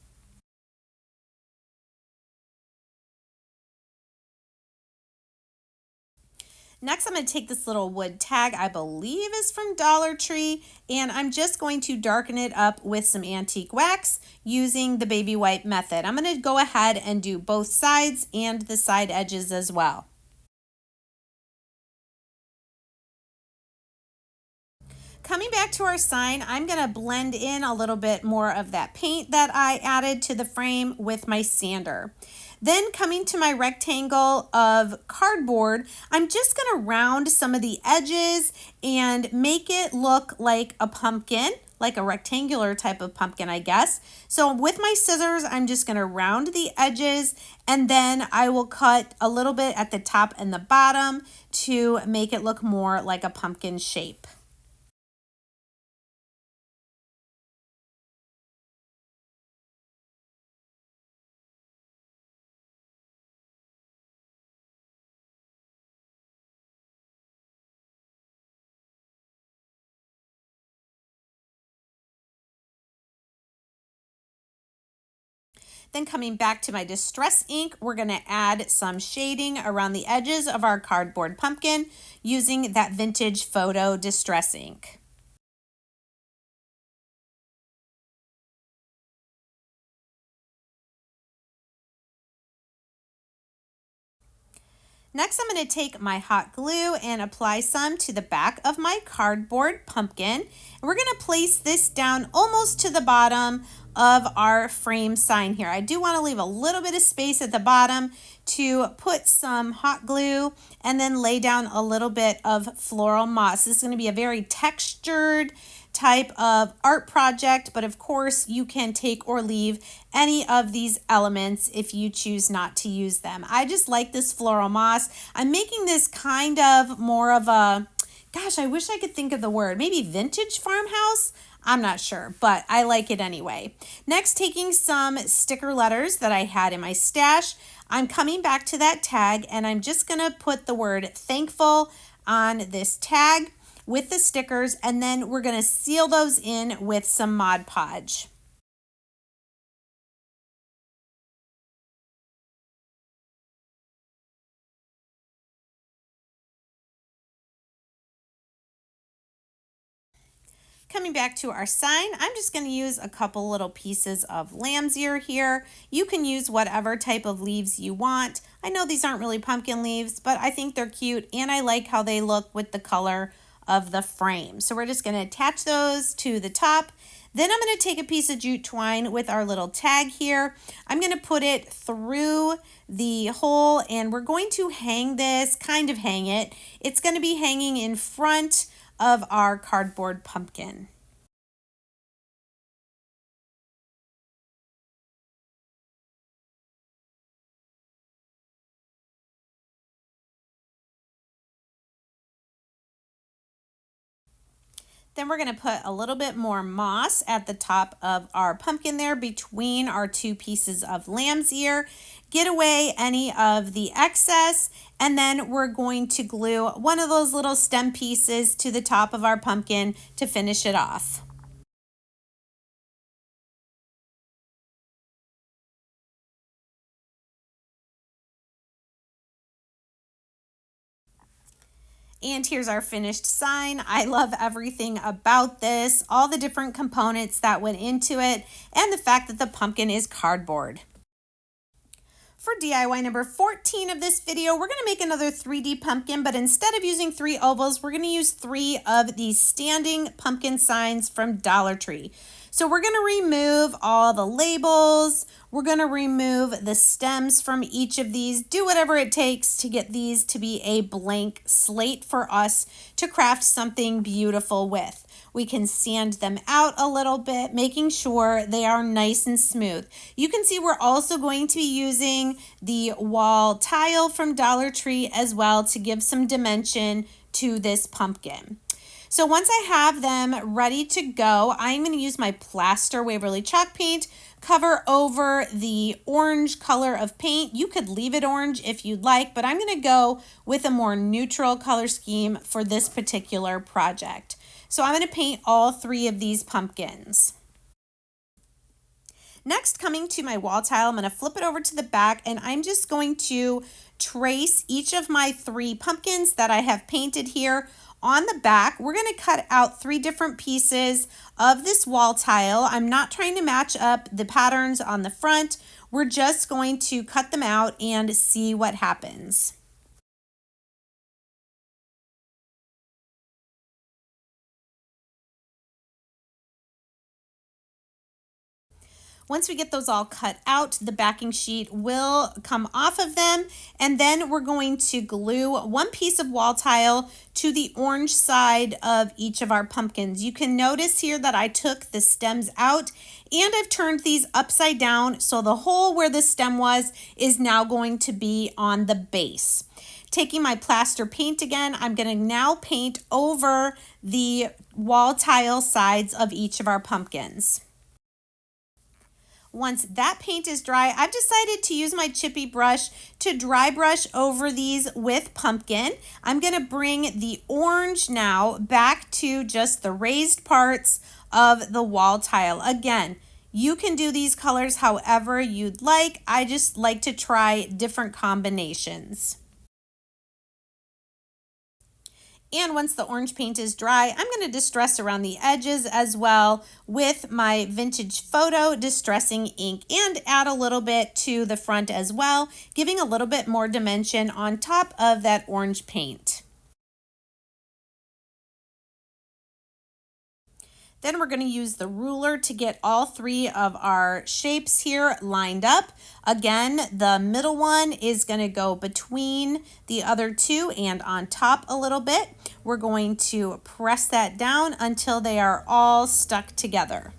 Speaker 1: Next, I'm going to take this little wood tag, I believe is from Dollar Tree, and I'm just going to darken it up with some antique wax using the baby wipe method. I'm going to go ahead and do both sides and the side edges as well. Coming back to our sign, I'm going to blend in a little bit more of that paint that I added to the frame with my sander. Then coming to my rectangle of cardboard, I'm just going to round some of the edges and make it look like a pumpkin, like a rectangular type of pumpkin, I guess. So with my scissors, I'm just going to round the edges and then I will cut a little bit at the top and the bottom to make it look more like a pumpkin shape. Then coming back to my Distress ink, we're going to add some shading around the edges of our cardboard pumpkin using that Vintage Photo Distress ink. Next, I'm going to take my hot glue and apply some to the back of my cardboard pumpkin. And we're going to place this down almost to the bottom of our frame sign here. I do want to leave a little bit of space at the bottom to put some hot glue and then lay down a little bit of floral moss. This is going to be a very textured type of art project, but of course you can take or leave any of these elements if you choose not to use them. I just like this floral moss. I'm making this kind of more of a, gosh, I wish I could think of the word, maybe vintage farmhouse. I'm not sure, but I like it anyway. Next, taking some sticker letters that I had in my stash, I'm coming back to that tag and I'm just going to put the word thankful on this tag with the stickers, and then we're going to seal those in with some Mod Podge. Coming back to our sign, I'm just going to use a couple little pieces of lamb's ear here. You can use whatever type of leaves you want. I know these aren't really pumpkin leaves, but I think they're cute and I like how they look with the color of the frame. So we're just going to attach those to the top. Then I'm going to take a piece of jute twine with our little tag here. I'm going to put it through the hole and we're going to hang this, kind of hang it. It's going to be hanging in front of our cardboard pumpkin. Then we're going to put a little bit more moss at the top of our pumpkin there between our two pieces of lamb's ear. Get away any of the excess, and then we're going to glue one of those little stem pieces to the top of our pumpkin to finish it off. And here's our finished sign. I love everything about this, all the different components that went into it, and the fact that the pumpkin is cardboard. For DIY number 14 of this video, we're going to make another 3D pumpkin, but instead of using 3 ovals, we're going to use 3 of these standing pumpkin signs from Dollar Tree. So we're going to remove all the labels. We're going to remove the stems from each of these. Do whatever it takes to get these to be a blank slate for us to craft something beautiful with. We can sand them out a little bit, making sure they are nice and smooth. You can see we're also going to be using the wall tile from Dollar Tree as well to give some dimension to this pumpkin. So once I have them ready to go, I'm going to use my plaster Waverly chalk paint, cover over the orange color of paint. You could leave it orange if you'd like, but I'm going to go with a more neutral color scheme for this particular project. So I'm going to paint all 3 of these pumpkins. Next, coming to my wall tile, I'm going to flip it over to the back, and I'm just going to trace each of my 3 pumpkins that I have painted here. On the back, we're going to cut out 3 different pieces of this wall tile. I'm not trying to match up the patterns on the front. We're just going to cut them out and see what happens. Once we get those all cut out, the backing sheet will come off of them, and then we're going to glue 1 piece of wall tile to the orange side of each of our pumpkins. You can notice here that I took the stems out and I've turned these upside down, so the hole where the stem was is now going to be on the base. Taking my plaster paint again, I'm going to now paint over the wall tile sides of each of our pumpkins. Once that paint is dry, I've decided to use my chippy brush to dry brush over these with pumpkin. I'm going to bring the orange now back to just the raised parts of the wall tile. Again, you can do these colors however you'd like. I just like to try different combinations. And once the orange paint is dry, I'm going to distress around the edges as well with my Vintage Photo Distressing Ink and add a little bit to the front as well, giving a little bit more dimension on top of that orange paint. Then we're going to use the ruler to get all 3 of our shapes here lined up. Again, the middle one is going to go between the other 2 and on top a little bit. We're going to press that down until they are all stuck together.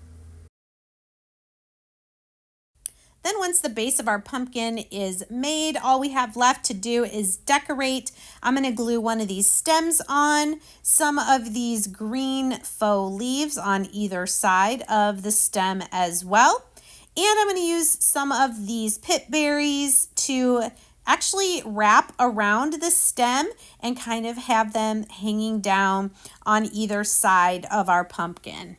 Speaker 1: Then once the base of our pumpkin is made, all we have left to do is decorate. I'm going to glue one of these stems on, some of these green faux leaves on either side of the stem as well. And I'm going to use some of these pip berries to actually wrap around the stem and kind of have them hanging down on either side of our pumpkin.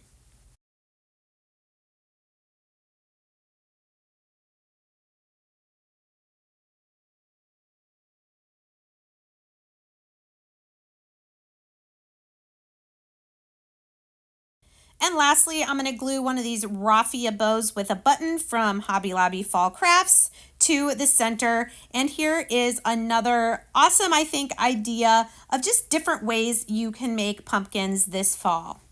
Speaker 1: And lastly, I'm going to glue one of these raffia bows with a button from Hobby Lobby Fall Crafts to the center. And here is another awesome, I think, idea of just different ways you can make pumpkins this fall.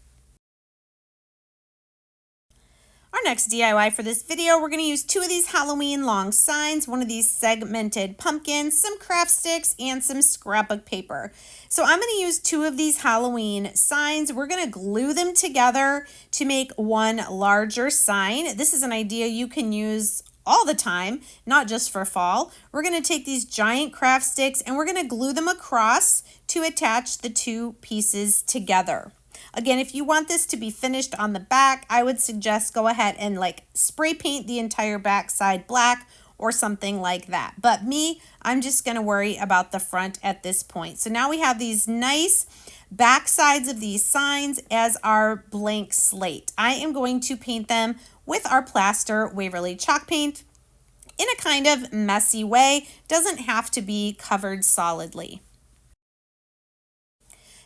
Speaker 1: Our next DIY for this video, we're going to use 2 of these Halloween long signs, one of these segmented pumpkins, some craft sticks, and some scrapbook paper. So I'm going to use 2 of these Halloween signs. We're going to glue them together to make one larger sign. This is an idea you can use all the time, not just for fall. We're going to take these giant craft sticks and we're going to glue them across to attach the 2 pieces together. Again, if you want this to be finished on the back, I would suggest go ahead and spray paint the entire back side black or something like that. But me, I'm just going to worry about the front at this point. So now we have these nice back sides of these signs as our blank slate. I am going to paint them with our plaster Waverly chalk paint in a kind of messy way. Doesn't have to be covered solidly.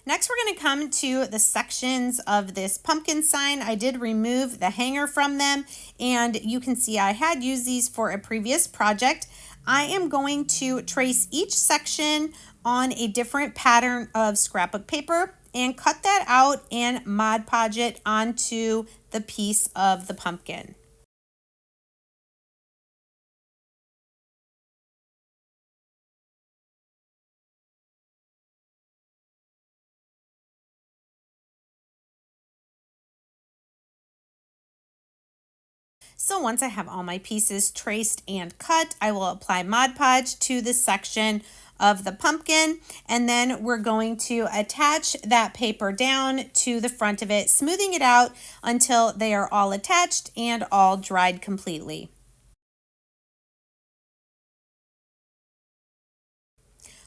Speaker 1: Next, we're going to come to the sections of this pumpkin sign. I did remove the hanger from them, and you can see I had used these for a previous project. I am going to trace each section on a different pattern of scrapbook paper and cut that out and Mod Podge it onto the piece of the pumpkin. So once I have all my pieces traced and cut, I will apply Mod Podge to this section of the pumpkin, and then we're going to attach that paper down to the front of it, smoothing it out until they are all attached and all dried completely.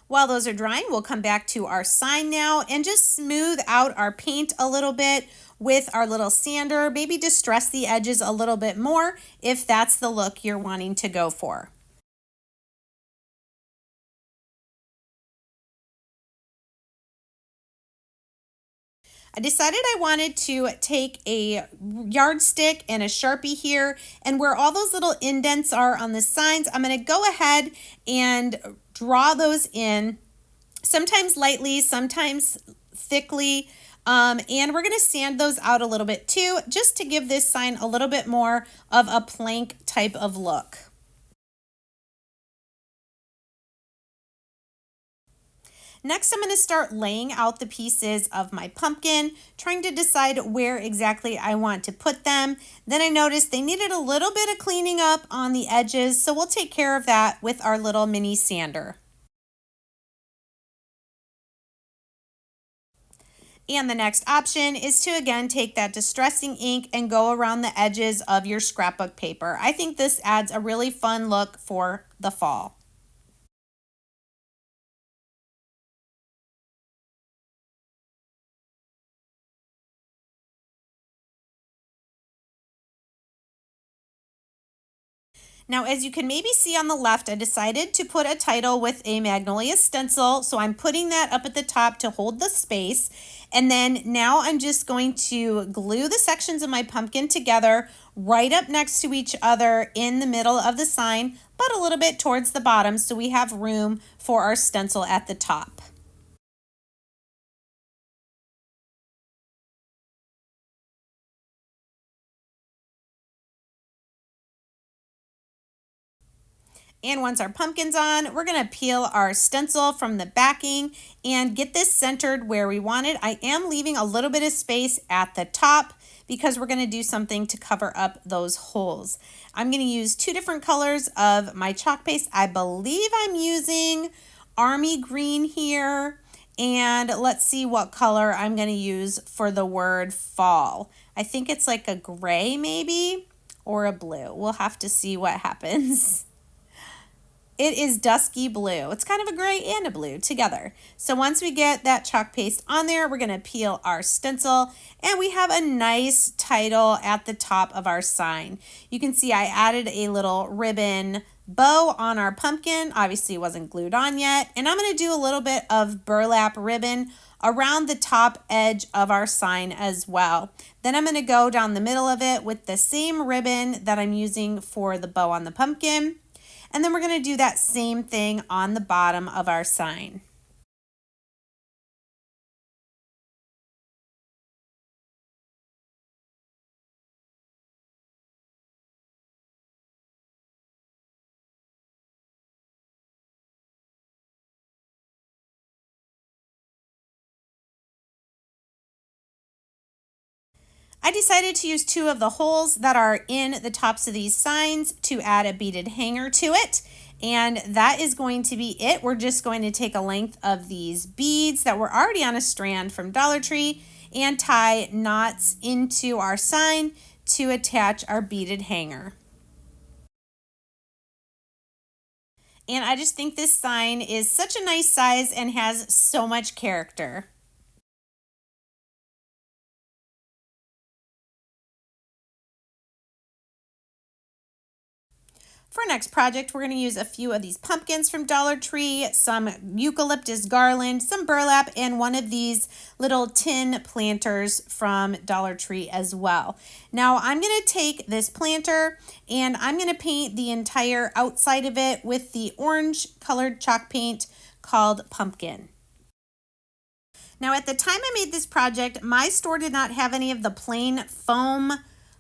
Speaker 1: While those are drying, we'll come back to our sign now and just smooth out our paint a little bit with our little sander. Maybe distress the edges a little bit more if that's the look you're wanting to go for. I decided I wanted to take a yardstick and a Sharpie here, and where all those little indents are on the signs, I'm going to go ahead and draw those in, sometimes lightly, sometimes thickly, and we're going to sand those out a little bit too, just to give this sign a little bit more of a plank type of look. Next, I'm going to start laying out the pieces of my pumpkin, trying to decide where exactly I want to put them. Then I noticed they needed a little bit of cleaning up on the edges, so we'll take care of that with our little mini sander. And the next option is to again take that distressing ink and go around the edges of your scrapbook paper. I think this adds a really fun look for the fall. Now, as you can maybe see on the left, I decided to put a title with a Magnolia stencil. So I'm putting that up at the top to hold the space. And then now I'm just going to glue the sections of my pumpkin together right up next to each other in the middle of the sign, but a little bit towards the bottom so we have room for our stencil at the top. And once our pumpkin's on, we're going to peel our stencil from the backing and get this centered where we want it. I am leaving a little bit of space at the top because we're going to do something to cover up those holes. I'm going to use two different colors of my chalk paste. I believe I'm using Army Green here. And let's see what color I'm going to use for the word fall. I think it's like a gray maybe, or a blue. We'll have to see what happens. It is dusky blue. It's kind of a gray and a blue together. So once we get that chalk paste on there, we're going to peel our stencil and we have a nice title at the top of our sign. You can see I added a little ribbon bow on our pumpkin. Obviously it wasn't glued on yet. And I'm going to do a little bit of burlap ribbon around the top edge of our sign as well. Then I'm going to go down the middle of it with the same ribbon that I'm using for the bow on the pumpkin. And then we're going to do that same thing on the bottom of our sign. I decided to use two of the holes that are in the tops of these signs to add a beaded hanger to it. And that is going to be it. We're just going to take a length of these beads that were already on a strand from Dollar Tree and tie knots into our sign to attach our beaded hanger. And I just think this sign is such a nice size and has so much character. For our next project, we're going to use a few of these pumpkins from Dollar Tree, some eucalyptus garland, some burlap, and one of these little tin planters from Dollar Tree as well. Now I'm going to take this planter and I'm going to paint the entire outside of it with the orange colored chalk paint called Pumpkin. Now at the time I made this project, my store did not have any of the plain foam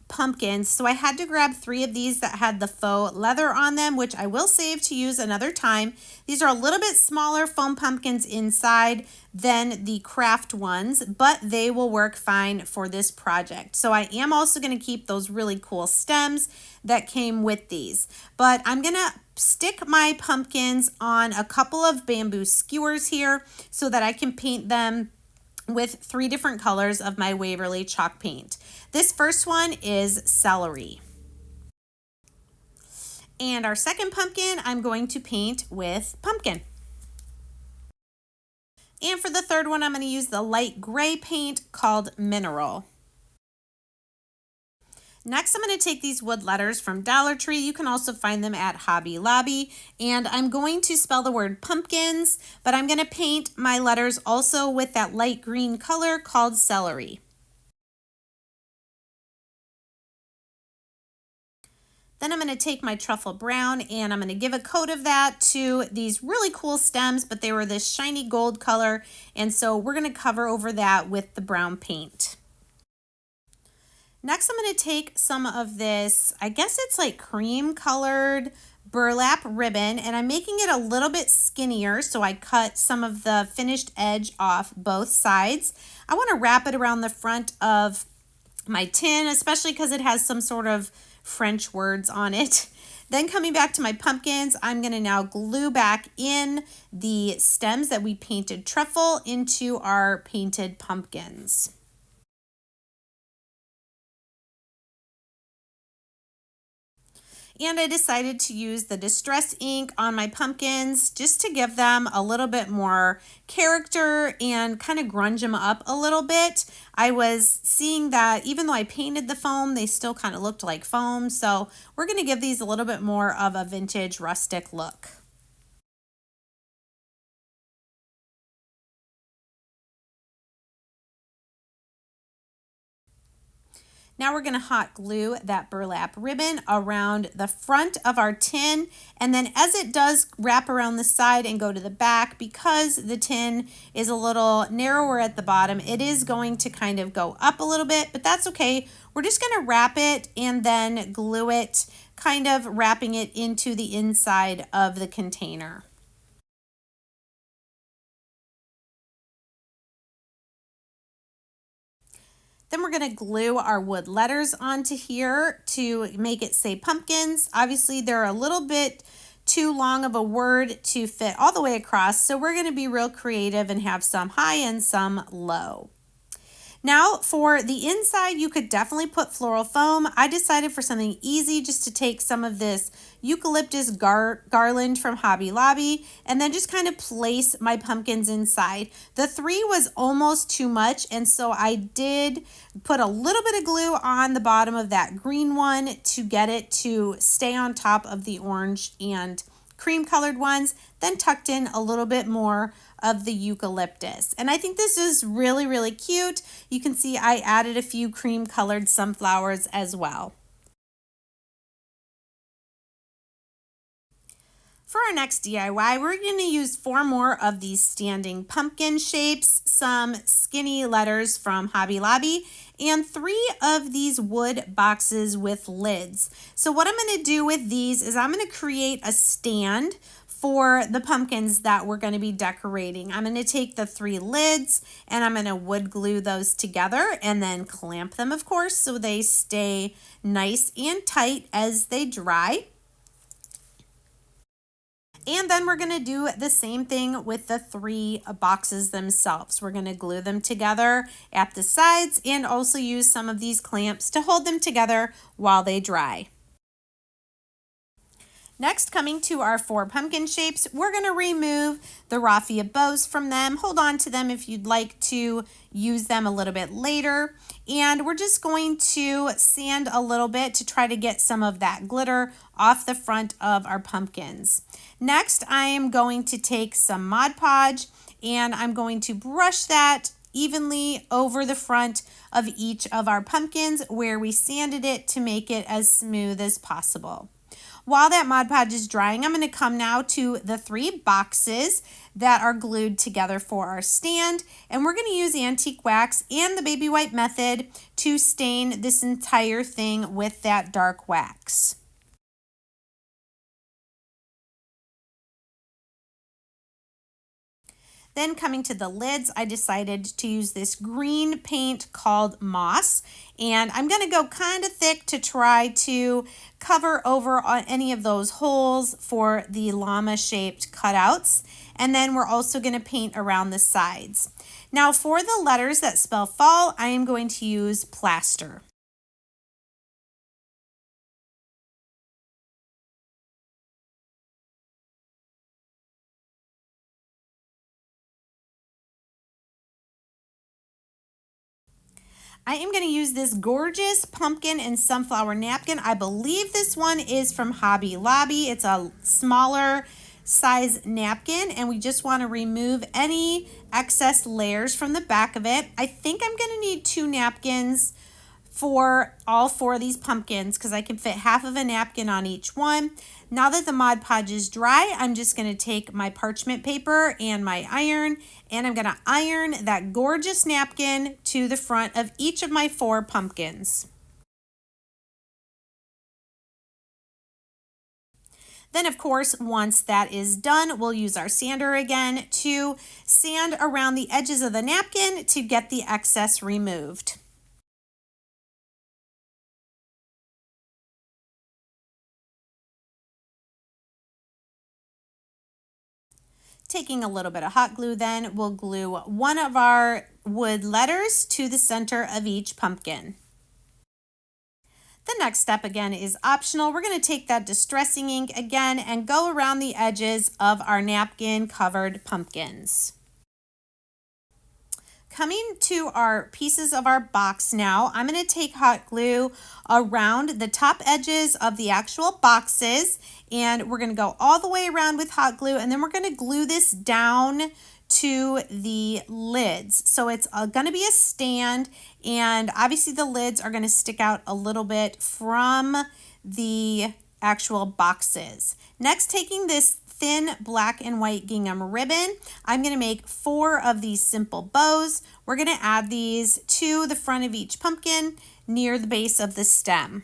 Speaker 1: pumpkins, so I had to grab 3 of these that had the faux leather on them, which I will save to use another time. These are a little bit smaller foam pumpkins inside than the craft ones, but they will work fine for this project. So I am also going to keep those really cool stems that came with these, but I'm going to stick my pumpkins on a couple of bamboo skewers here so that I can paint them with 3 different colors of my Waverly chalk paint. This first one is celery. And our second pumpkin, I'm going to paint with pumpkin. And for the third one, I'm going to use the light gray paint called Mineral. Next, I'm going to take these wood letters from Dollar Tree. You can also find them at Hobby Lobby. And I'm going to spell the word pumpkins, but I'm going to paint my letters also with that light green color called celery. Then I'm going to take my truffle brown and I'm going to give a coat of that to these really cool stems, but they were this shiny gold color. And so we're going to cover over that with the brown paint. Next, I'm going to take some of this, I guess it's like cream colored burlap ribbon, and I'm making it a little bit skinnier, so I cut some of the finished edge off both sides. I want to wrap it around the front of my tin, especially because it has some sort of French words on it. Then coming back to my pumpkins, I'm going to now glue back in the stems that we painted truffle into our painted pumpkins. And I decided to use the Distress ink on my pumpkins just to give them a little bit more character and kind of grunge them up a little bit. I was seeing that even though I painted the foam, they still kind of looked like foam. So we're going to give these a little bit more of a vintage rustic look. Now we're going to hot glue that burlap ribbon around the front of our tin, and then as it does wrap around the side and go to the back, because the tin is a little narrower at the bottom, it is going to kind of go up a little bit, but that's okay. We're just going to wrap it and then glue it, kind of wrapping it into the inside of the container. Then we're going to glue our wood letters onto here to make it say pumpkins. Obviously, they're a little bit too long of a word to fit all the way across, so we're going to be real creative and have some high and some low. Now for the inside, you could definitely put floral foam. I decided for something easy just to take some of this eucalyptus garland from Hobby Lobby and then just kind of place my pumpkins inside. The 3 was almost too much, and so I did put a little bit of glue on the bottom of that green one to get it to stay on top of the orange and cream colored ones, then tucked in a little bit more of the eucalyptus. And I think this is really, really cute. You can see I added a few cream colored sunflowers as well. For our next DIY, we're going to use 4 more of these standing pumpkin shapes, some skinny letters from Hobby Lobby, and 3 of these wood boxes with lids. So what I'm going to do with these is I'm going to create a stand for the pumpkins that we're going to be decorating. I'm going to take the 3 lids and I'm going to wood glue those together and then clamp them, of course, so they stay nice and tight as they dry. And then we're going to do the same thing with the 3 boxes themselves. We're going to glue them together at the sides and also use some of these clamps to hold them together while they dry. Next, coming to our 4 pumpkin shapes, we're going to remove the raffia bows from them. Hold on to them if you'd like to use them a little bit later. And we're just going to sand a little bit to try to get some of that glitter off the front of our pumpkins. Next, I am going to take some Mod Podge and I'm going to brush that evenly over the front of each of our pumpkins where we sanded it to make it as smooth as possible. While that Mod Podge is drying, I'm going to come now to the 3 boxes that are glued together for our stand, and we're going to use antique wax and the baby wipe method to stain this entire thing with that dark wax. Then coming to the lids, I decided to use this green paint called Moss, and I'm going to go kind of thick to try to cover over on any of those holes for the llama shaped cutouts. And then we're also going to paint around the sides. Now for the letters that spell fall, I am going to use plaster. I am going to use this gorgeous pumpkin and sunflower napkin. I believe this one is from Hobby Lobby. It's a smaller size napkin, and we just want to remove any excess layers from the back of it. I think I'm going to need 2 napkins for all 4 of these pumpkins because I can fit half of a napkin on each one. Now that the Mod Podge is dry, I'm just going to take my parchment paper and my iron, and I'm going to iron that gorgeous napkin to the front of each of my 4 pumpkins. Then, of course, once that is done, we'll use our sander again to sand around the edges of the napkin to get the excess removed. Taking a little bit of hot glue, then we'll glue one of our wood letters to the center of each pumpkin. The next step again is optional. We're going to take that distressing ink again and go around the edges of our napkin covered pumpkins. Coming to our pieces of our box now, I'm going to take hot glue around the top edges of the actual boxes, and we're going to go all the way around with hot glue, and then we're going to glue this down to the lids. So it's going to be a stand, and obviously the lids are going to stick out a little bit from the actual boxes. Next, taking this thin black and white gingham ribbon, I'm going to make 4 of these simple bows. We're going to add these to the front of each pumpkin near the base of the stem.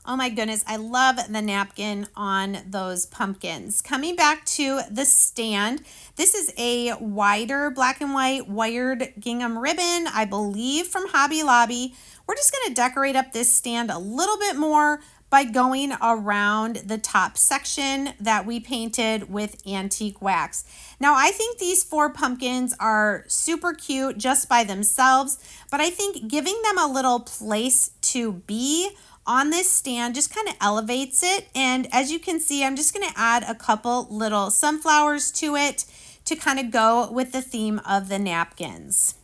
Speaker 1: Oh my goodness, I love the napkin on those pumpkins. Coming back to the stand, this is a wider black and white wired gingham ribbon, I believe from Hobby Lobby. We're just going to decorate up this stand a little bit more by going around the top section that we painted with antique wax. Now, I think these 4 pumpkins are super cute just by themselves, but I think giving them a little place to be on this stand just kind of elevates it. And as you can see, I'm just going to add a couple little sunflowers to it to kind of go with the theme of the napkins.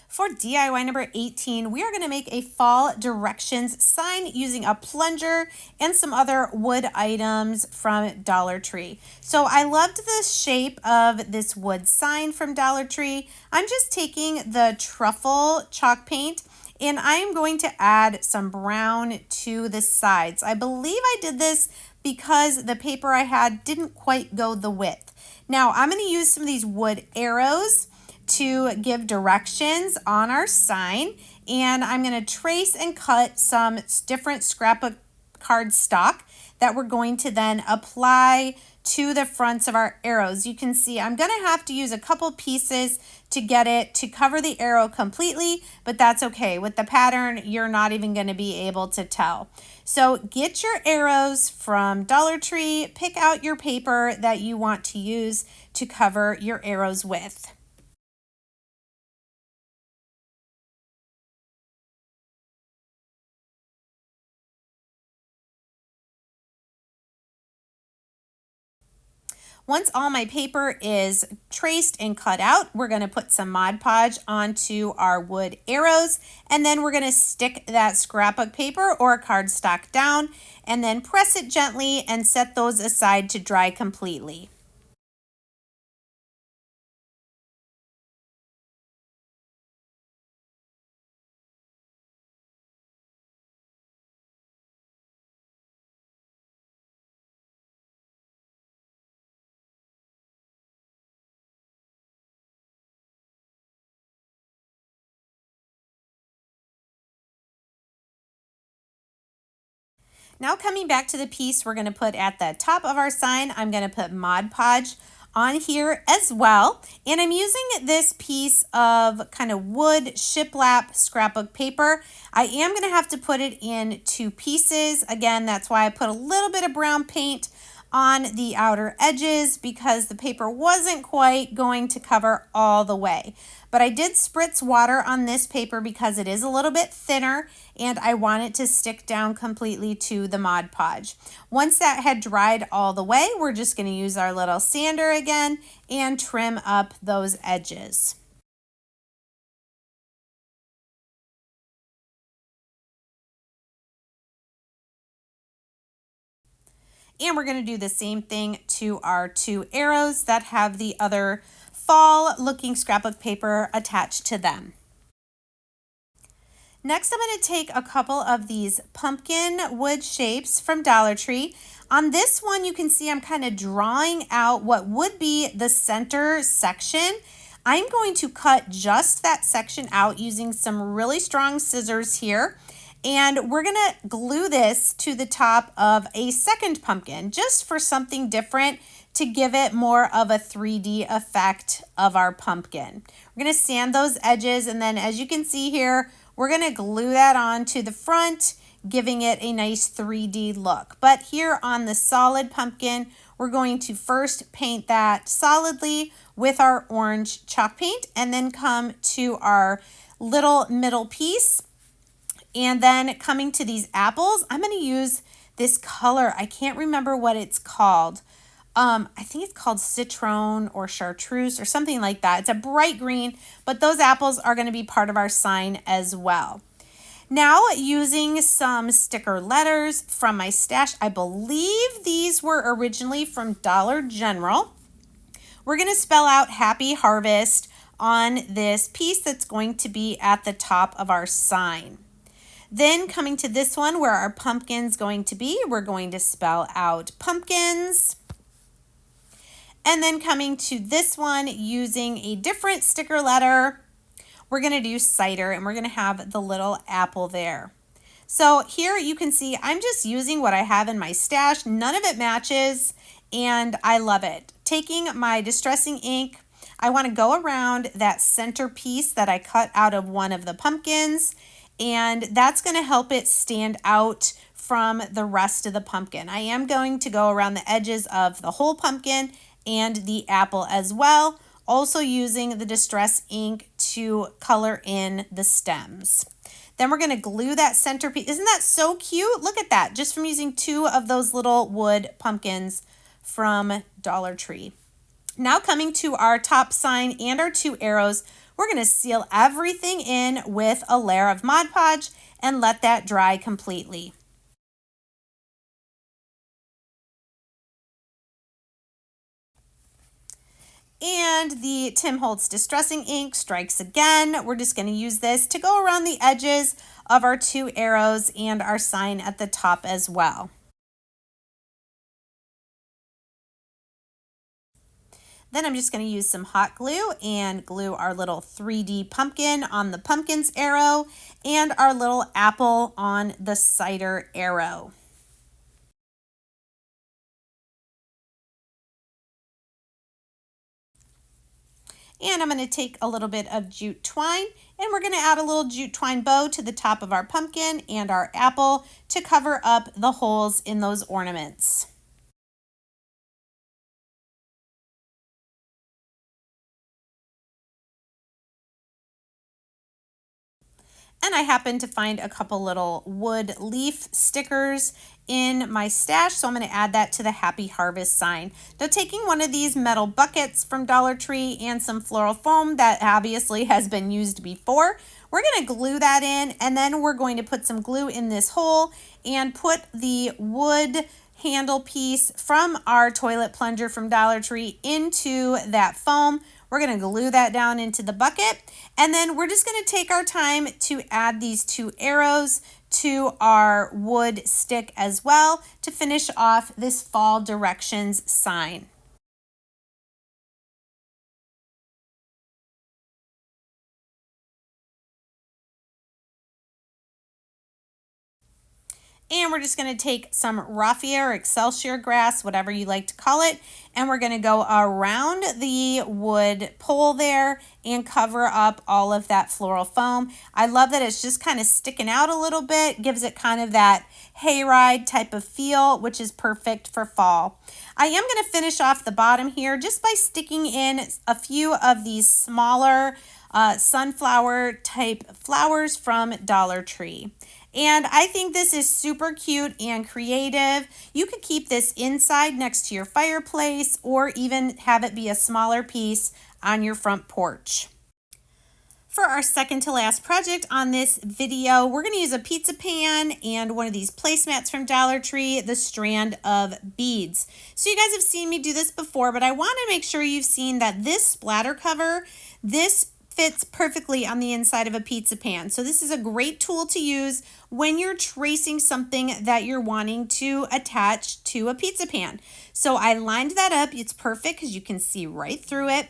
Speaker 1: For DIY number 18, we are going to make a fall directions sign using a plunger and some other wood items from Dollar Tree. So I loved the shape of this wood sign from Dollar Tree. I'm just taking the truffle chalk paint and I am going to add some brown to the sides. I believe I did this because the paper I had didn't quite go the width. Now I'm going to use some of these wood arrows to give directions on our sign, and I'm going to trace and cut some different scrapbook card stock that we're going to then apply to the fronts of our arrows. You can see I'm going to have to use a couple pieces to get it to cover the arrow completely, but that's okay. With the pattern, you're not even going to be able to tell. So get your arrows from Dollar Tree, pick out your paper that you want to use to cover your arrows with. Once all my paper is traced and cut out, we're going to put some Mod Podge onto our wood arrows, and then we're going to stick that scrapbook paper or cardstock down and then press it gently and set those aside to dry completely. Now coming back to the piece we're going to put at the top of our sign, I'm going to put Mod Podge on here as well. And I'm using this piece of kind of wood shiplap scrapbook paper. I am going to have to put it in 2 pieces. Again, that's why I put a little bit of brown paint on the outer edges because the paper wasn't quite going to cover all the way. But I did spritz water on this paper because it is a little bit thinner and I want it to stick down completely to the Mod Podge. Once that had dried all the way, we're just going to use our little sander again and trim up those edges. And we're going to do the same thing to our 2 arrows that have the other fall looking scrapbook paper attached to them. Next, I'm going to take a couple of these pumpkin wood shapes from Dollar Tree. On this one, you can see I'm kind of drawing out what would be the center section. I'm going to cut just that section out using some really strong scissors here. And we're going to glue this to the top of a second pumpkin just for something different to give it more of a 3D effect of our pumpkin. We're going to sand those edges, and then as you can see here, we're going to glue that on to the front, giving it a nice 3D look. But here on the solid pumpkin, we're going to first paint that solidly with our orange chalk paint and then come to our little middle piece. And then coming to these apples, I'm going to use this color. I can't remember what it's called. I think it's called citron or chartreuse or something like that. It's a bright green, but those apples are going to be part of our sign as well. Now using some sticker letters from my stash, I believe these were originally from Dollar General. We're going to spell out Happy Harvest on this piece that's going to be at the top of our sign. Then coming to this one where our pumpkin's going to be, we're going to spell out pumpkins. And then coming to this one using a different sticker letter, we're going to do cider and we're going to have the little apple there. So here you can see I'm just using what I have in my stash. None of it matches and I love it. Taking my distressing ink, I want to go around that center piece that I cut out of one of the pumpkins, and that's going to help it stand out from the rest of the pumpkin. I am going to go around the edges of the whole pumpkin and the apple as well, also using the distress ink to color in the stems. Then we're going to glue that centerpiece. Isn't that so cute? Look at that, just from using 2 of those little wood pumpkins from Dollar Tree. Now coming to our top sign and our 2 arrows, we're going to seal everything in with a layer of Mod Podge and let that dry completely. And the Tim Holtz Distressing Ink strikes again. We're just going to use this to go around the edges of our 2 arrows and our sign at the top as well. Then I'm just going to use some hot glue and glue our little 3D pumpkin on the pumpkin's arrow and our little apple on the cider arrow. And I'm going to take a little bit of jute twine and we're going to add a little jute twine bow to the top of our pumpkin and our apple to cover up the holes in those ornaments. And I happened to find a couple little wood leaf stickers in my stash, so I'm going to add that to the Happy Harvest sign. Now, taking one of these metal buckets from Dollar Tree and some floral foam that obviously has been used before, we're going to glue that in, and then we're going to put some glue in this hole and put the wood handle piece from our toilet plunger from Dollar Tree into that foam. We're going to glue that down into the bucket, and then we're just going to take our time to add these 2 arrows to our wood stick as well to finish off this fall directions sign. And we're just going to take some raffia or excelsior grass, whatever you like to call it, and we're going to go around the wood pole there and cover up all of that floral foam. I love that it's just kind of sticking out a little bit, gives it kind of that hayride type of feel, which is perfect for fall. I am going to finish off the bottom here just by sticking in a few of these smaller sunflower type flowers from Dollar Tree. And I think this is super cute and creative. You could keep this inside next to your fireplace or even have it be a smaller piece on your front porch. For our second to last project on this video, we're going to use a pizza pan and one of these placemats from Dollar Tree, the strand of beads. So you guys have seen me do this before, but I want to make sure you've seen that this splatter cover, this fits perfectly on the inside of a pizza pan. So this is a great tool to use when you're tracing something that you're wanting to attach to a pizza pan. So I lined that up. It's perfect because you can see right through it.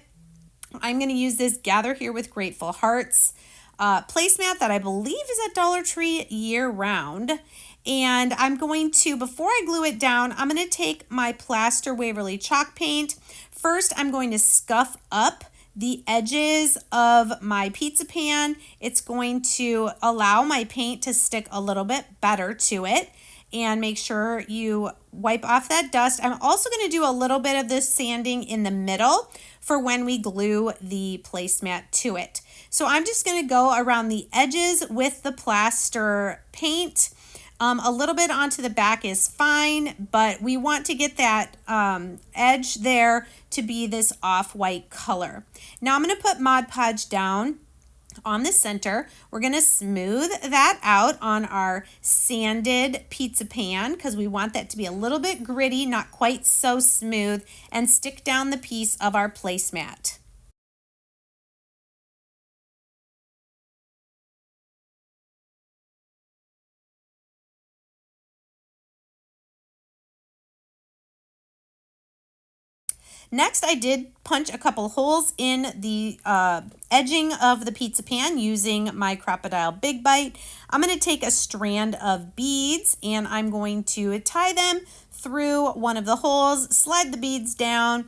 Speaker 1: I'm going to use this Gather Here with Grateful Hearts placemat that I believe is at Dollar Tree year round. And I'm going to, before I glue it down, I'm going to take my Plaster Waverly chalk paint. First, I'm going to scuff up the edges of my pizza pan. It's going to allow my paint to stick a little bit better to it, and make sure you wipe off that dust. I'm also going to do a little bit of this sanding in the middle for when we glue the placemat to it. So I'm just going to go around the edges with the plaster paint. A little bit onto the back is fine, but we want to get that edge there to be this off-white color. Now I'm going to put Mod Podge down on the center. We're going to smooth that out on our sanded pizza pan because we want that to be a little bit gritty, not quite so smooth, and stick down the piece of our placemat. Next, I did punch a couple holes in the edging of the pizza pan using my Crocodile Big Bite. I'm going to take a strand of beads and I'm going to tie them through one of the holes, slide the beads down,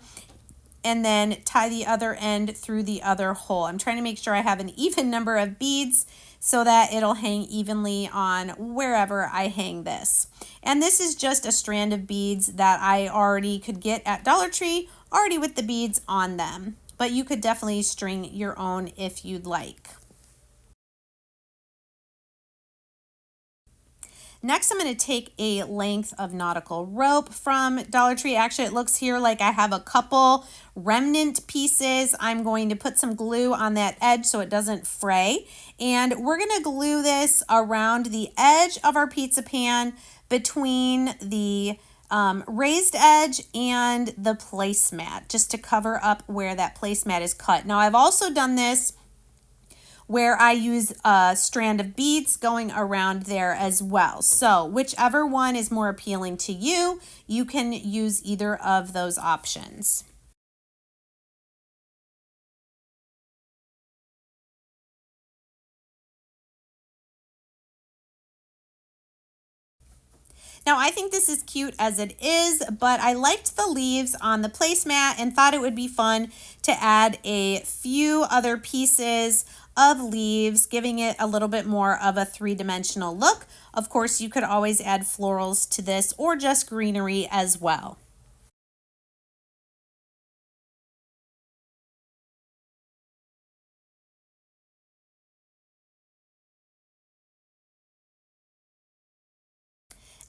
Speaker 1: and then tie the other end through the other hole. I'm trying to make sure I have an even number of beads so that it'll hang evenly on wherever I hang this. And this is just a strand of beads that I already could get at Dollar Tree, already with the beads on them. But you could definitely string your own if you'd like. Next, I'm going to take a length of nautical rope from Dollar Tree. Actually, it looks here like I have a couple remnant pieces. I'm going to put some glue on that edge so it doesn't fray. And we're going to glue this around the edge of our pizza pan between the raised edge and the placemat, just to cover up where that placemat is cut. Now, I've also done this where I use a strand of beads going around there as well. So whichever one is more appealing to you, you can use either of those options. Now, I think this is cute as it is, but I liked the leaves on the placemat and thought it would be fun to add a few other pieces of leaves, giving it a little bit more of a three-dimensional look. Of course, you could always add florals to this or just greenery as well.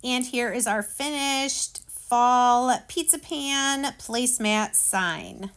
Speaker 1: And here is our finished fall pizza pan placemat sign.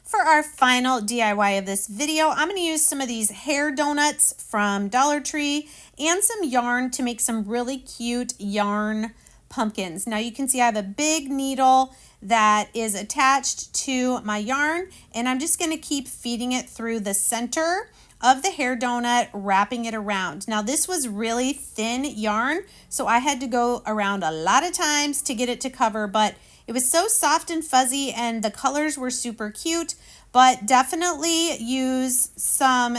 Speaker 1: For our final DIY of this video, I'm going to use some of these hair donuts from Dollar Tree and some yarn to make some really cute yarn pumpkins. Now you can see I have a big needle that is attached to my yarn, and I'm just going to keep feeding it through the center of the hair donut, wrapping it around. Now this was really thin yarn, so I had to go around a lot of times to get it to cover, but it was so soft and fuzzy and the colors were super cute. But definitely use some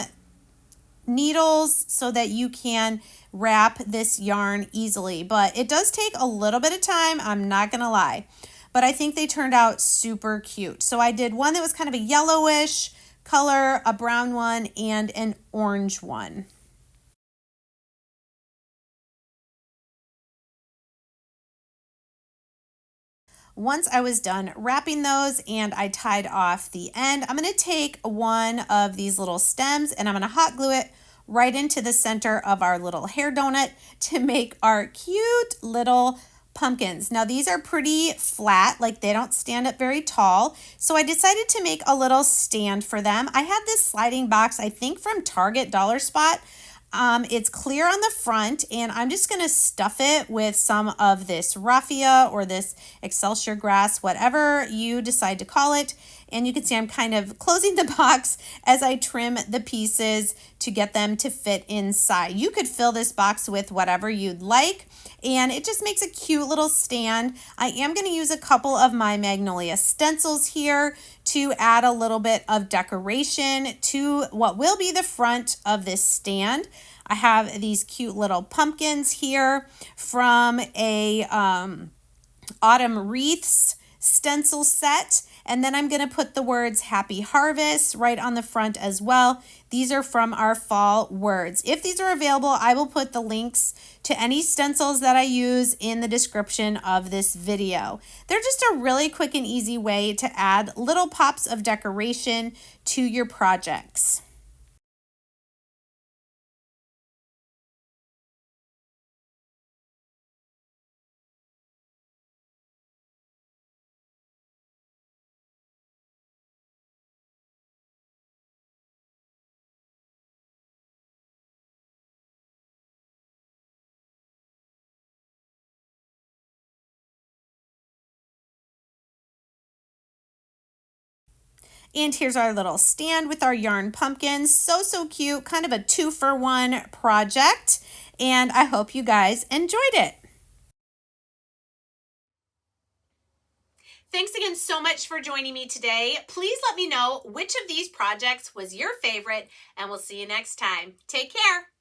Speaker 1: needles so that you can wrap this yarn easily. But it does take a little bit of time, I'm not gonna lie. But I think they turned out super cute. So I did one that was kind of a yellowish color, a brown one, and an orange one. Once I was done wrapping those and I tied off the end, I'm going to take one of these little stems and I'm going to hot glue it right into the center of our little hair donut to make our cute little pumpkins. Now these are pretty flat, like they don't stand up very tall. So I decided to make a little stand for them. I had this sliding box, I think from Target Dollar Spot. It's clear on the front, and I'm just going to stuff it with some of this raffia or this Excelsior grass, whatever you decide to call it. And you can see I'm kind of closing the box as I trim the pieces to get them to fit inside. You could fill this box with whatever you'd like, and it just makes a cute little stand. I am going to use a couple of my Magnolia stencils here to add a little bit of decoration to what will be the front of this stand. I have these cute little pumpkins here from a autumn wreaths stencil set. And then I'm going to put the words Happy Harvest right on the front as well. These are from our fall words. If these are available, I will put the links to any stencils that I use in the description of this video. They're just a really quick and easy way to add little pops of decoration to your projects. And here's our little stand with our yarn pumpkins. So cute, kind of a 2-for-1 project. And I hope you guys enjoyed it. Thanks again so much for joining me today. Please let me know which of these projects was your favorite, and we'll see you next time. Take care.